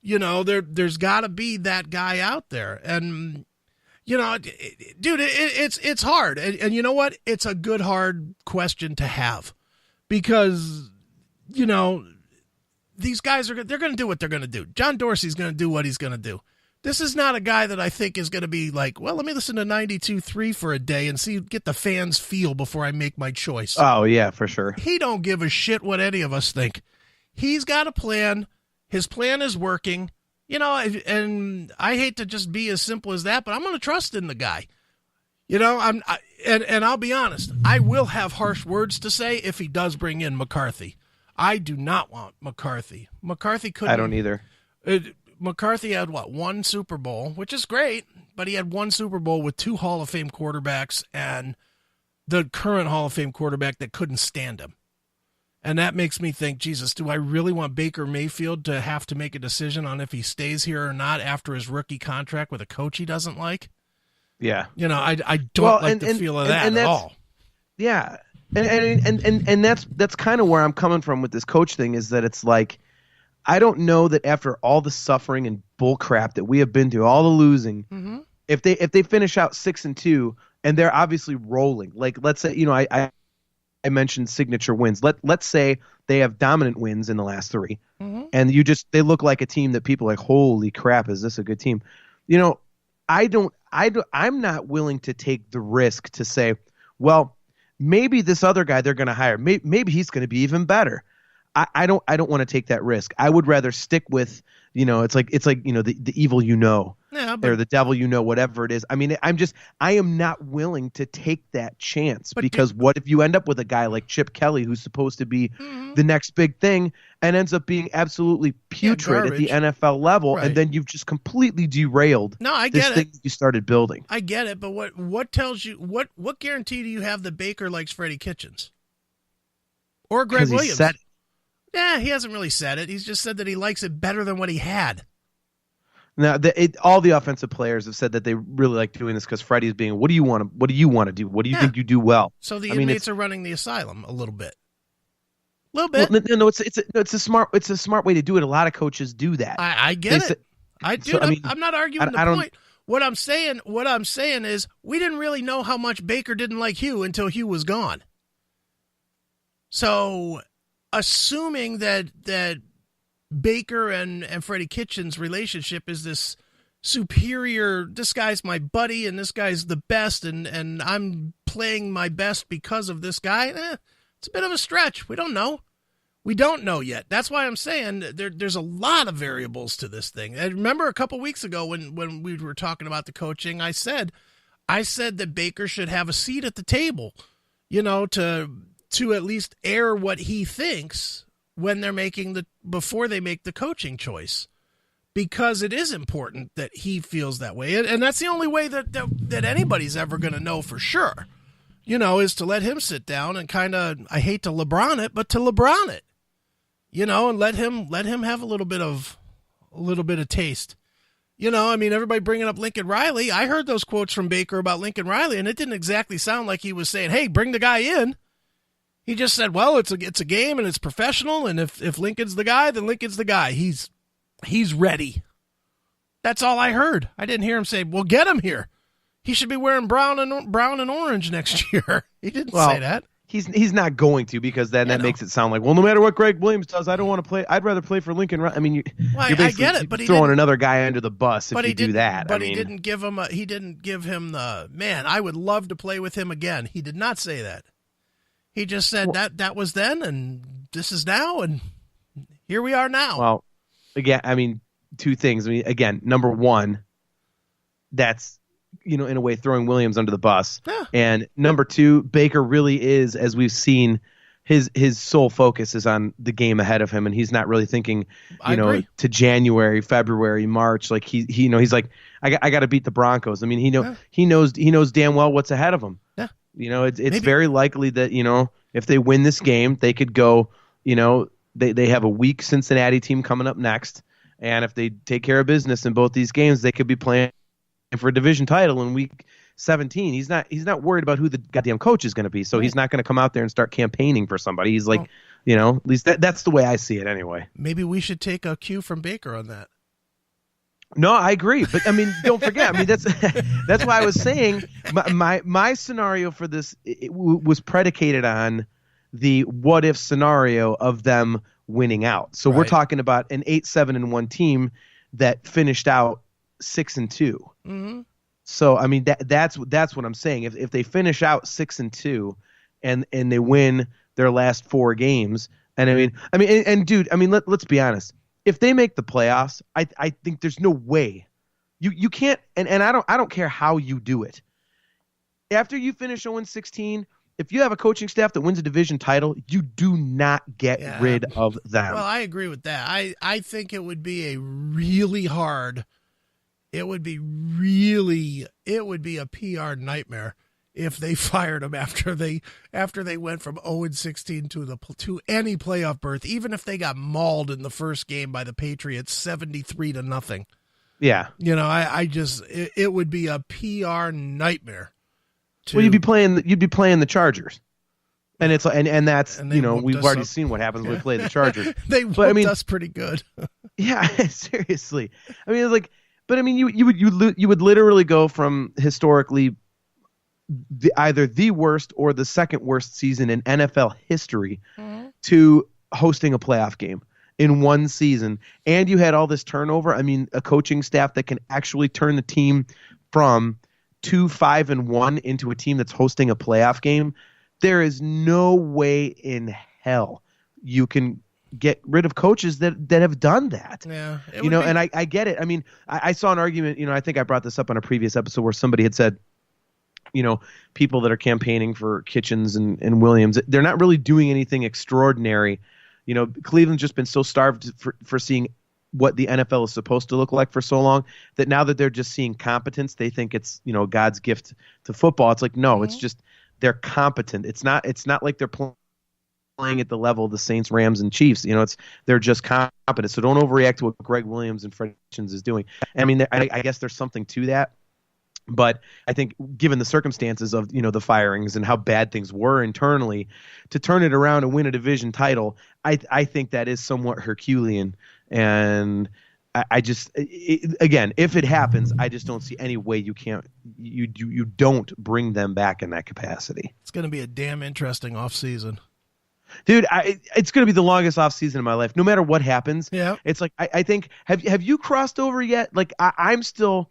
There's got to be that guy out there. And, dude, it's hard. And you know what? It's a good, hard question to have because, these guys they're going to do what they're going to do. John Dorsey's going to do what he's going to do. This is not a guy that I think is going to be like, well, let me listen to 92.3 for a day and get the fans feel before I make my choice. Oh, yeah, for sure. He don't give a shit what any of us think. He's got a plan. His plan is working, and I hate to just be as simple as that, but I'm going to trust in the guy. And I'll be honest, I will have harsh words to say if he does bring in McCarthy. I do not want McCarthy. McCarthy couldn't. I don't either. McCarthy had one Super Bowl, which is great, but he had one Super Bowl with 2 Hall of Fame quarterbacks and the current Hall of Fame quarterback that couldn't stand him. And that makes me think, Jesus, do I really want Baker Mayfield to have to make a decision on if he stays here or not after his rookie contract with a coach he doesn't like? Yeah. I don't like the feel of that at all. Yeah. And that's kind of where I'm coming from with this coach thing, is that it's like, I don't know that after all the suffering and bull crap that we have been through, all the losing, if they finish out 6-2 and they're obviously rolling, like let's say, I mentioned signature wins. Let's say they have dominant wins in the last 3, and they look like a team that people are like, holy crap, is this a good team? I'm not willing to take the risk to say, well, maybe this other guy they're going to hire, maybe he's going to be even better. I don't want to take that risk. I would rather stick with, it's like the evil, or the devil, whatever it is. I mean, I am not willing to take that chance, because what if you end up with a guy like Chip Kelly, who's supposed to be the next big thing, and ends up being absolutely putrid at the NFL level, and then you've just completely derailed this thing that you started building. I get it, but what tells you, what guarantee do you have that Baker likes Freddie Kitchens or Gregg Williams? He said it. Yeah, he hasn't really said it. He's just said that he likes it better than what he had. Now, all the offensive players have said that they really like doing this because Freddie's being, what do you want to do? What do you think you do well? So the inmates are running the asylum a little bit. A little bit. Well, no, it's a smart way to do it. A lot of coaches do that. I get it. I'm not arguing the point. What I'm saying is we didn't really know how much Baker didn't like Hugh until Hugh was gone. So assuming that Baker and Freddie Kitchens' relationship is this superior, this guy's my buddy and this guy's the best and I'm playing my best because of this guy, it's a bit of a stretch. We don't know. We don't know yet. That's why I'm saying there's a lot of variables to this thing. I remember a couple weeks ago when we were talking about the coaching, I said that Baker should have a seat at the table. to at least air what he thinks when they're before they make the coaching choice, because it is important that he feels that way. And that's the only way that anybody's ever going to know for sure, is to let him sit down and kind of, I hate to LeBron it, but to LeBron it, and let him have a little bit of taste. Everybody bringing up Lincoln Riley. I heard those quotes from Baker about Lincoln Riley, and it didn't exactly sound like he was saying, hey, bring the guy in. He just said, well, it's a game and it's professional, and if Lincoln's the guy, then Lincoln's the guy. He's ready. That's all I heard. I didn't hear him say, well, get him here. He should be wearing brown and orange next year. He didn't say that. He's not going to, because then that makes it sound like, well, no matter what Gregg Williams does, I don't want to play. I'd rather play for Lincoln. I mean, you're basically I get it, but throwing another guy under the bus if you do that. But he didn't give him the, man, I would love to play with him again. He did not say that. He just said that was then, and this is now, and here we are now. Well, again, two things. Again, number one, that's, in a way, throwing Williams under the bus. Yeah. And number two, Baker really is, as we've seen, his sole focus is on the game ahead of him, and he's not really thinking, to January, February, March. Like he's like, I got to beat the Broncos. He knows damn well what's ahead of him. Yeah. It's very likely that, if they win this game, they could go, they have a weak Cincinnati team coming up next. And if they take care of business in both these games, they could be playing for a division title in week 17. He's not worried about who the goddamn coach is going to be. So he's not going to come out there and start campaigning for somebody. He's like, at least that's the way I see it anyway. Maybe we should take a cue from Baker on that. No, I agree. But don't forget, that's why I was saying my scenario for this was predicated on the what if scenario of them winning out. So we're talking about an 8-7-1 team that finished out 6-2. Mm-hmm. So that's what I'm saying. If they finish out 6-2 and they win their last 4 games, and dude, let's be honest. If they make the playoffs, I think there's no way you can't. And I don't care how you do it. After you finish 0-16, if you have a coaching staff that wins a division title, you do not get rid of them. Well, I agree with that. I think it would be it would be a PR nightmare if they fired him after they went from 0-16 to any playoff berth, even if they got mauled in the first game by the Patriots 73-0. Yeah. It would be a PR nightmare. You'd be playing the Chargers. And it's and that's we've already seen what happens when we play the Chargers. They whooped us pretty good. Yeah, seriously. It's like, but you would literally go from historically either the worst or the second worst season in NFL history to hosting a playoff game in one season. And you had all this turnover. A coaching staff that can actually turn the team from 2-5-1 into a team that's hosting a playoff game. There is no way in hell you can get rid of coaches that have done that. Yeah. And I get it. I saw an argument, I think I brought this up on a previous episode where somebody had said, people that are campaigning for Kitchens and Williams, they're not really doing anything extraordinary. Cleveland's just been so starved for seeing what the NFL is supposed to look like for so long that now that they're just seeing competence, they think it's, God's gift to football. It's like, no, it's just they're competent. It's not like they're playing at the level of the Saints, Rams, and Chiefs. They're just competent. So don't overreact to what Gregg Williams and Freddie Kitchens is doing. I guess there's something to that. But I think given the circumstances of, the firings and how bad things were internally, to turn it around and win a division title, I think that is somewhat Herculean. And I just, again, if it happens, I just don't see any way you don't bring them back in that capacity. It's going to be a damn interesting offseason. Dude, it's going to be the longest offseason of my life. No matter what happens. Yeah. It's like, I think, have you crossed over yet? Like, I'm still...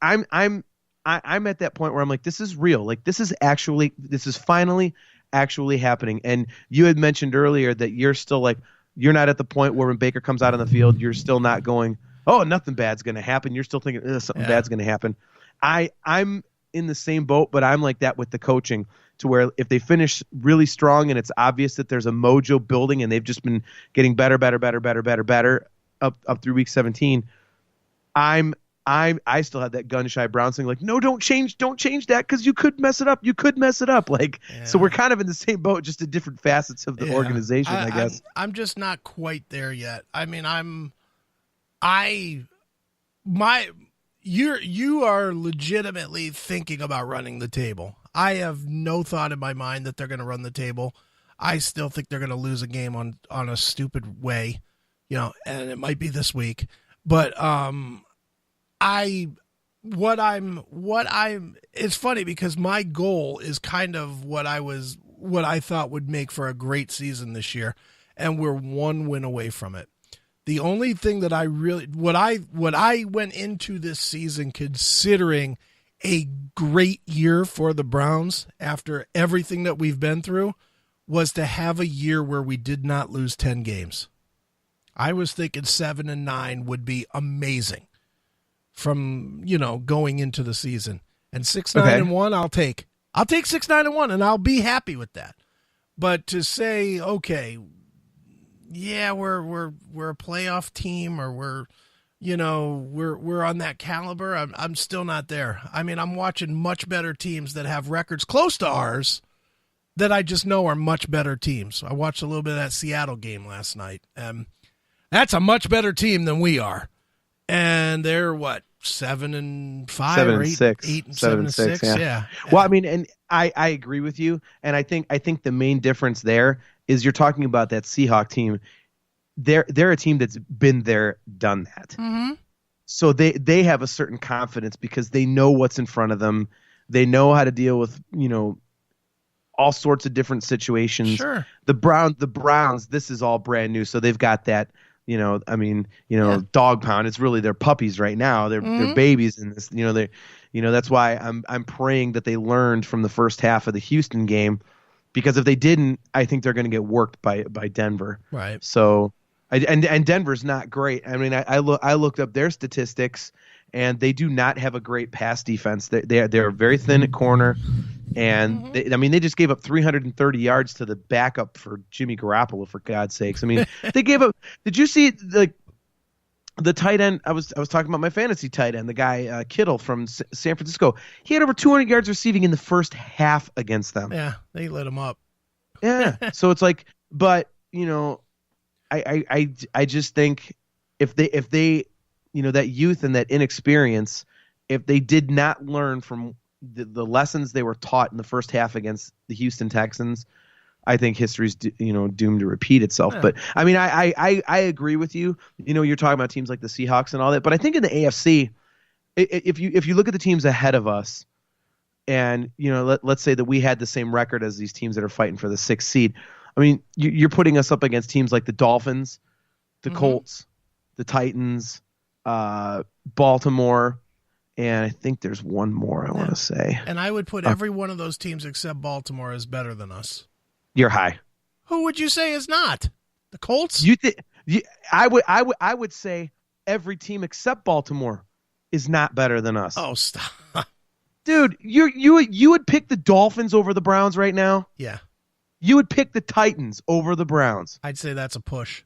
I'm at that point where I'm like, this is real. Like, this is finally actually happening. And you had mentioned earlier that you're still like, you're not at the point where when Baker comes out on the field, you're still not going, oh, nothing bad's going to happen. You're still thinking something bad's going to happen. I'm in the same boat, but I'm like that with the coaching to where if they finish really strong and it's obvious that there's a mojo building and they've just been getting better up through week 17, I still have that gun shy Browns thing, like, no, don't change that because you could mess it up. Like, so we're kind of in the same boat, just in different facets of the organization, I guess. I'm just not quite there yet. I mean, you are legitimately thinking about running the table. I have no thought in my mind that they're going to run the table. I still think they're going to lose a game on a stupid way, and it might be this week. But it's funny because my goal is kind of what I thought would make for a great season this year, and we're one win away from it. The only thing that what I went into this season considering a great year for the Browns after everything that we've been through was to have a year where we did not lose 10 games. I was thinking 7-9 would be amazing from, going into the season. And 6-9-1 I'll take 6-9-1 and I'll be happy with that. But to say, okay, yeah, we're a playoff team, or we're on that caliber, I'm still not there. I mean, I'm watching much better teams that have records close to ours that I just know are much better teams. I watched a little bit of that Seattle game last night. That's a much better team than we are. And they're 7-5 or 8-6. Yeah. Well, I mean, and I agree with you. And I think the main difference there is you're talking about that Seahawks team. They're a team that's been there, done that. Mm-hmm. So they have a certain confidence because they know what's in front of them. They know how to deal with, all sorts of different situations. Sure. The Browns, this is all brand new. So they've got that, Dawg Pound. It's really their puppies right now. They're babies in this. That's why I'm praying that they learned from the first half of the Houston game, because if they didn't, I think they're going to get worked by Denver. Right. So, and Denver's not great. I mean, I looked up their statistics, and they do not have a great pass defense. They're very thin at corner. And they just gave up 330 yards to the backup for Jimmy Garoppolo, for God's sakes. I mean, they gave up. Did you see the tight end? I was talking about my fantasy tight end, the guy Kittle from San Francisco. He had over 200 yards receiving in the first half against them. Yeah, they lit him up. Yeah, so it's like, but I just think if they that youth and that inexperience, if they did not learn from the lessons they were taught in the first half against the Houston Texans, I think history's doomed to repeat itself. Yeah. But I mean, I agree with you. You're talking about teams like the Seahawks and all that, but I think in the AFC, if you look at the teams ahead of us, and let's say that we had the same record as these teams that are fighting for the 6th seed. I mean, you're putting us up against teams like the Dolphins, the Colts, the Titans, Baltimore. And I think there's one more I want to say. And I would put every one of those teams except Baltimore as better than us. You're high. Who would you say is not? The Colts? I would say every team except Baltimore is not better than us. Oh, stop. Dude, you would pick the Dolphins over the Browns right now? Yeah. You would pick the Titans over the Browns. I'd say that's a push.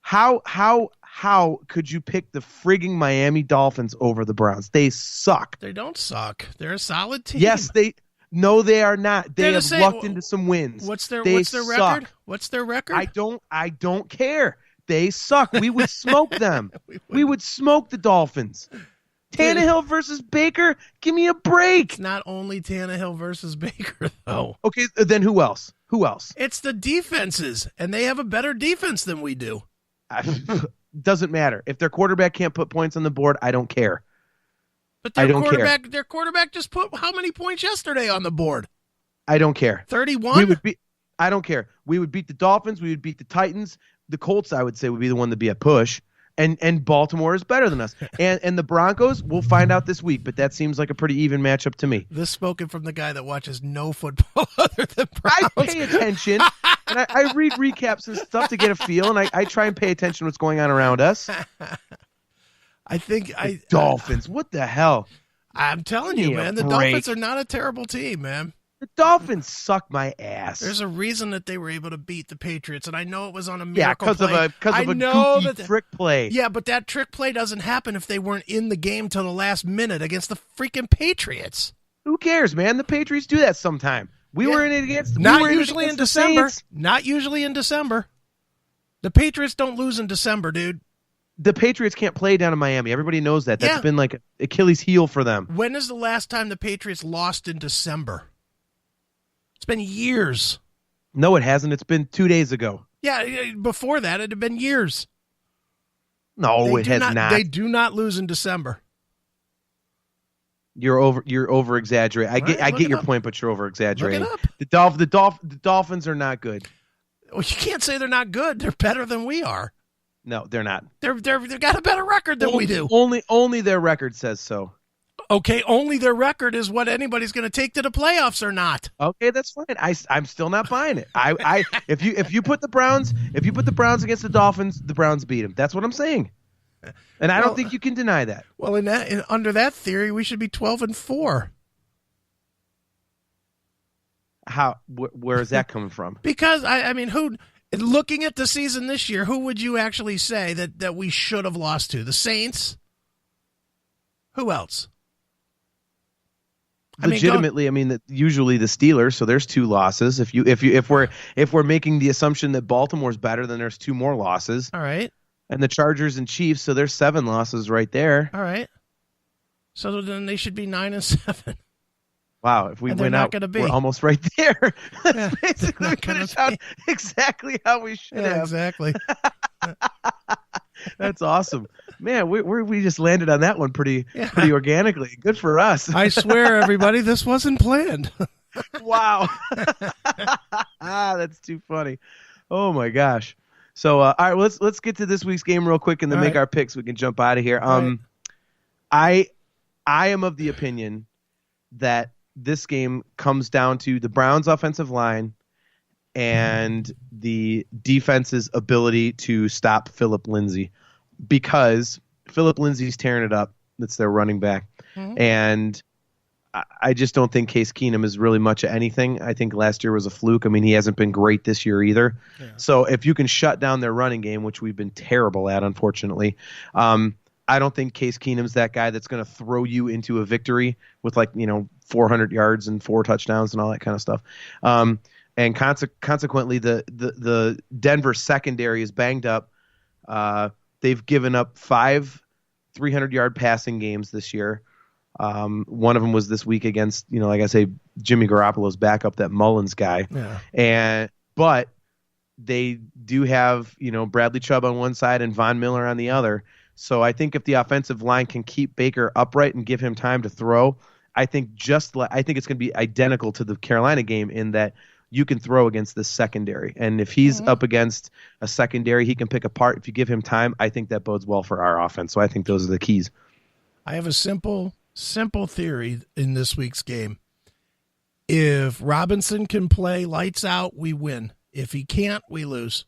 How could you pick the frigging Miami Dolphins over the Browns? They suck. They don't suck. They're a solid team. Yes, they are not. They have lucked into some wins. What's their record? What's their record? I don't care. They suck. We would smoke them. we would smoke the Dolphins. Tannehill versus Baker? Give me a break. It's not only Tannehill versus Baker, though. Okay, then who else? It's the defenses, and they have a better defense than we do. Doesn't matter. If their quarterback can't put points on the board, I don't care. But their quarterback just put how many points yesterday on the board? I don't care. 31? I don't care. We would beat the Dolphins. We would beat the Titans. The Colts, I would say, would be the one to be a push. And Baltimore is better than us. And the Broncos, we'll find out this week, but that seems like a pretty even matchup to me. This spoken from the guy that watches no football other than Browns. I pay attention, and I read recaps and stuff to get a feel, and I try and pay attention to what's going on around us. I think Dolphins, what the hell? I'm telling you, Give me a man, the break. Dolphins are not a terrible team, man. The Dolphins suck my ass. There's a reason that they were able to beat the Patriots, and I know it was on a miracle because play. of a goofy trick play. Yeah, but that trick play doesn't happen if they weren't in the game till the last minute against the freaking Patriots. Who cares, man? The Patriots do that sometime. We were in it against. Not usually in December. Saints. Not usually in December. The Patriots don't lose in December, dude. The Patriots can't play down in Miami. Everybody knows that. That's been like Achilles' heel for them. When is the last time the Patriots lost in December? It's been years. No, it hasn't. It's been 2 days ago. Yeah, before that, it had been years. No, it has not. They do not lose in December. You're over exaggerating. I get your point, but you're over exaggerating. Look it up. The Dolphins are not good. Well, you can't say they're not good. They're better than we are. No, they're not. They've got a better record than we do. Only their record says so. Okay, only their record is what anybody's going to take to the playoffs or not. Okay, that's fine. I'm still not buying it. If you put the Browns against the Dolphins, the Browns beat them. That's what I'm saying. And I don't think you can deny that. Well, under that theory, we should be 12-4. How? Where is that coming from? Because I mean, looking at the season this year, who would you actually say that we should have lost to? The Saints? Who else? Legitimately, usually the Steelers. So there's 2 losses. If we're making the assumption that Baltimore's better, then there's 2 more losses. All right. And the Chargers and Chiefs, so there's 7 losses right there. All right. So then they should be 9-7. Wow, if we win out, we're almost right there. That's basically we finished out exactly how we should have. Exactly. That's awesome. Man, we just landed on that one pretty organically. Good for us. I swear, everybody, this wasn't planned. Wow. That's too funny. Oh, my gosh. So, all right, well, let's get to this week's game real quick and then make our picks. We can jump out of here. I am of the opinion that this game comes down to the Browns' offensive line and the defense's ability to stop Phillip Lindsay, because Phillip Lindsay's tearing it up. That's their running back. Mm-hmm. And I just don't think Case Keenum is really much of anything. I think last year was a fluke. I mean, he hasn't been great this year either. Yeah. So if you can shut down their running game, which we've been terrible at, unfortunately, I don't think Case Keenum's that guy that's going to throw you into a victory with 400 yards and 4 touchdowns and all that kind of stuff. And consequently, the Denver secondary is banged up. They've given up 5 300-yard passing games this year. One of them was this week against, like I say, Jimmy Garoppolo's backup, that Mullins guy. Yeah. But they do have, Bradley Chubb on one side and Von Miller on the other. So I think if the offensive line can keep Baker upright and give him time to throw, I think it's going to be identical to the Carolina game in that you can throw against the secondary. And if he's up against a secondary he can pick apart, if you give him time, I think that bodes well for our offense. So I think those are the keys. I have a simple theory in this week's game. If Robinson can play lights out, we win. If he can't, we lose.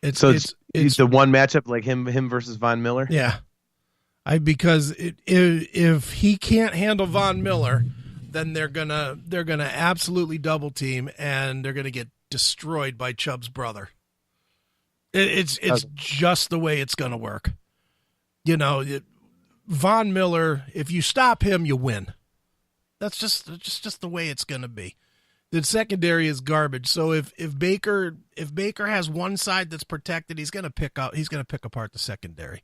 It's the one matchup like him versus Von Miller. Yeah, because if he can't handle Von Miller, then they're gonna absolutely double team and they're gonna get destroyed by Chubb's brother. It's just the way it's gonna work. Von Miller, if you stop him, you win. That's just the way it's gonna be. The secondary is garbage. So if Baker has one side that's protected, he's gonna pick apart the secondary,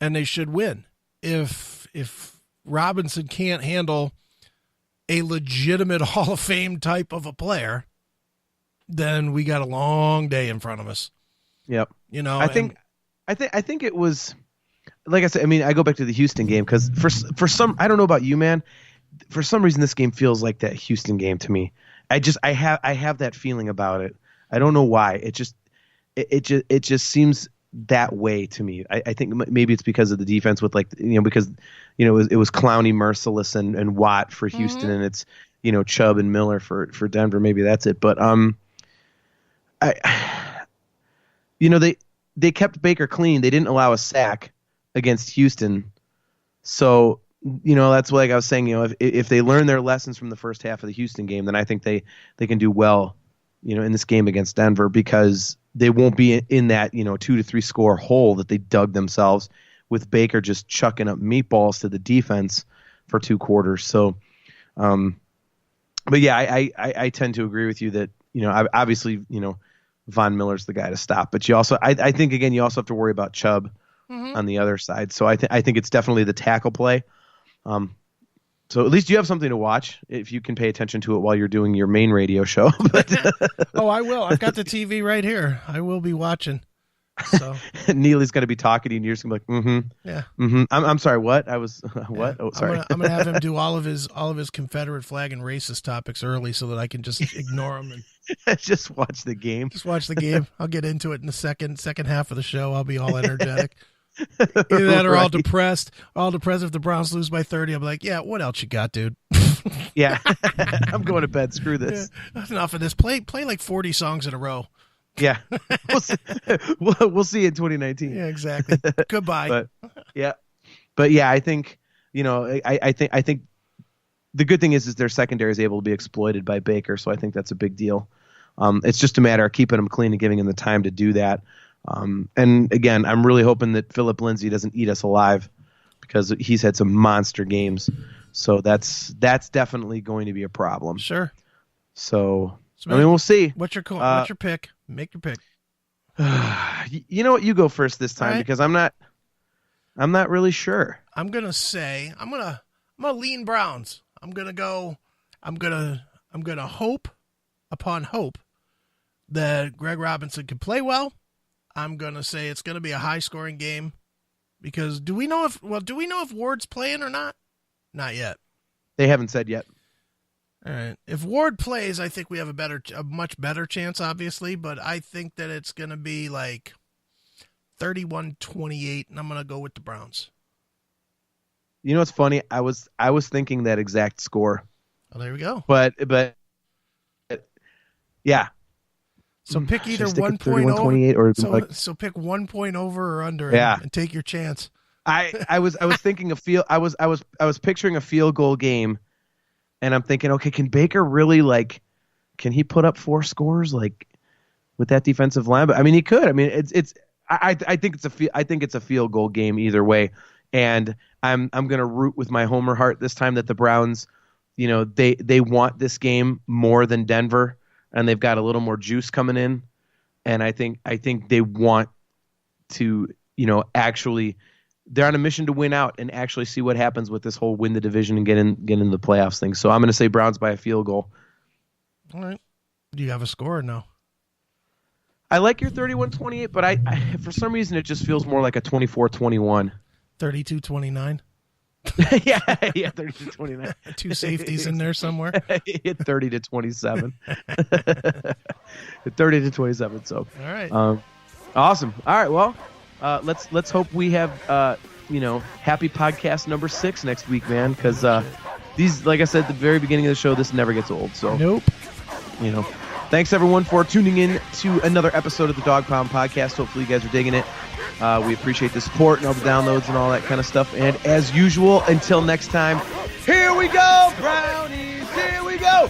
and they should win. If Robinson can't handle a legitimate Hall of Fame type of a player, then we got a long day in front of us. Yep. I think it was, like I said, I go back to the Houston game because for some, I don't know about you, man, for some reason this game feels like that Houston game to me. I have that feeling about it. I don't know why. It just seems that way to me. I think maybe it's because of the defense with because it was Clowney, Merciless, and Watt for Houston, and it's Chubb and Miller for Denver. Maybe that's it. But they kept Baker clean. They didn't allow a sack against Houston. So that's like I was saying, if they learn their lessons from the first half of the Houston game, then I think they can do well, in this game against Denver, because they won't be in that, 2 to 3 score hole that they dug themselves with Baker just chucking up meatballs to the defense for 2 quarters. So, but yeah, I tend to agree with you that, obviously, Von Miller's the guy to stop, but you also, I think again, you also have to worry about Chubb on the other side. So I think it's definitely the tackle play. So at least you have something to watch if you can pay attention to it while you're doing your main radio show. Oh, I will. I've got the TV right here. I will be watching. So Neely's going to be talking to you and you're just going to be like, yeah. I'm sorry, what? I was, what? Oh, sorry. I'm gonna have him do all of his Confederate flag and racist topics early so that I can just ignore them and just watch the game. Just watch the game. I'll get into it in the second half of the show. I'll be all energetic. Either that or all depressed if the Browns lose by 30. I'm like, yeah, what else you got, dude? Yeah. I'm going to bed. Screw this. Yeah, enough of this. Play like 40 songs in a row. Yeah. We'll see you in 2019. Yeah, exactly. Goodbye. But yeah, I think, I think the good thing is their secondary is able to be exploited by Baker. So I think that's a big deal. It's just a matter of keeping them clean and giving them the time to do that. And again, I'm really hoping that Philip Lindsay doesn't eat us alive, because he's had some monster games. So that's definitely going to be a problem. Sure. So we'll see. What's your pick? Make your pick. You know what? You go first this time, because I'm not really sure. I'm gonna lean Browns. I'm gonna hope upon hope that Greg Robinson can play well. I'm going to say it's going to be a high-scoring game, because do we know if Ward's playing or not? Not yet. They haven't said yet. All right. If Ward plays, I think we have a much better chance, obviously, but I think that it's going to be like 31-28, and I'm going to go with the Browns. You know what's funny? I was thinking that exact score. Oh, there we go. But yeah. So pick either 1 point over. So pick 1 point over or under, and take your chance. I was thinking I was picturing a field goal game, and I'm thinking, okay, can Baker really can he put up 4 scores with that defensive line? But I mean, he could. I mean, I think it's a field goal game either way, and I'm gonna root with my homer heart this time that the Browns, they want this game more than Denver. And they've got a little more juice coming in, and I think they want to, actually, they're on a mission to win out and actually see what happens with this whole win the division and get in the playoffs thing. So I'm going to say Browns by a field goal. All right. Do you have a score or no? I like your 31-28, but I for some reason it just feels more like a 24-21. 32-29. yeah, 30-29. 2 safeties in there somewhere. 30-27. 30-27. So, all right. Awesome. All right. Well, let's hope we have happy podcast number 6 next week, man. Because these, like I said at the very beginning of the show, this never gets old. So nope. Thanks everyone for tuning in to another episode of the Dawg Pound Podcast. Hopefully you guys are digging it. We appreciate the support and all the downloads and all that kind of stuff. And as usual, until next time, here we go, Brownies! Here we go!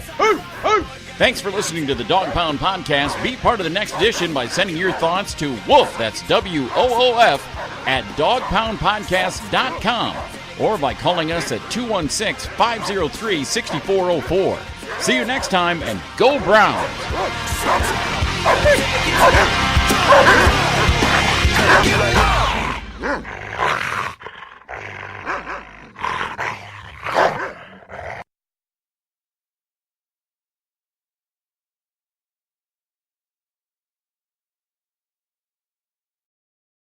Thanks for listening to the Dawg Pound Podcast. Be part of the next edition by sending your thoughts to Woof, that's WOOF, at dawgpoundpodcast.com, or by calling us at 216-503-6404. See you next time, and go Browns!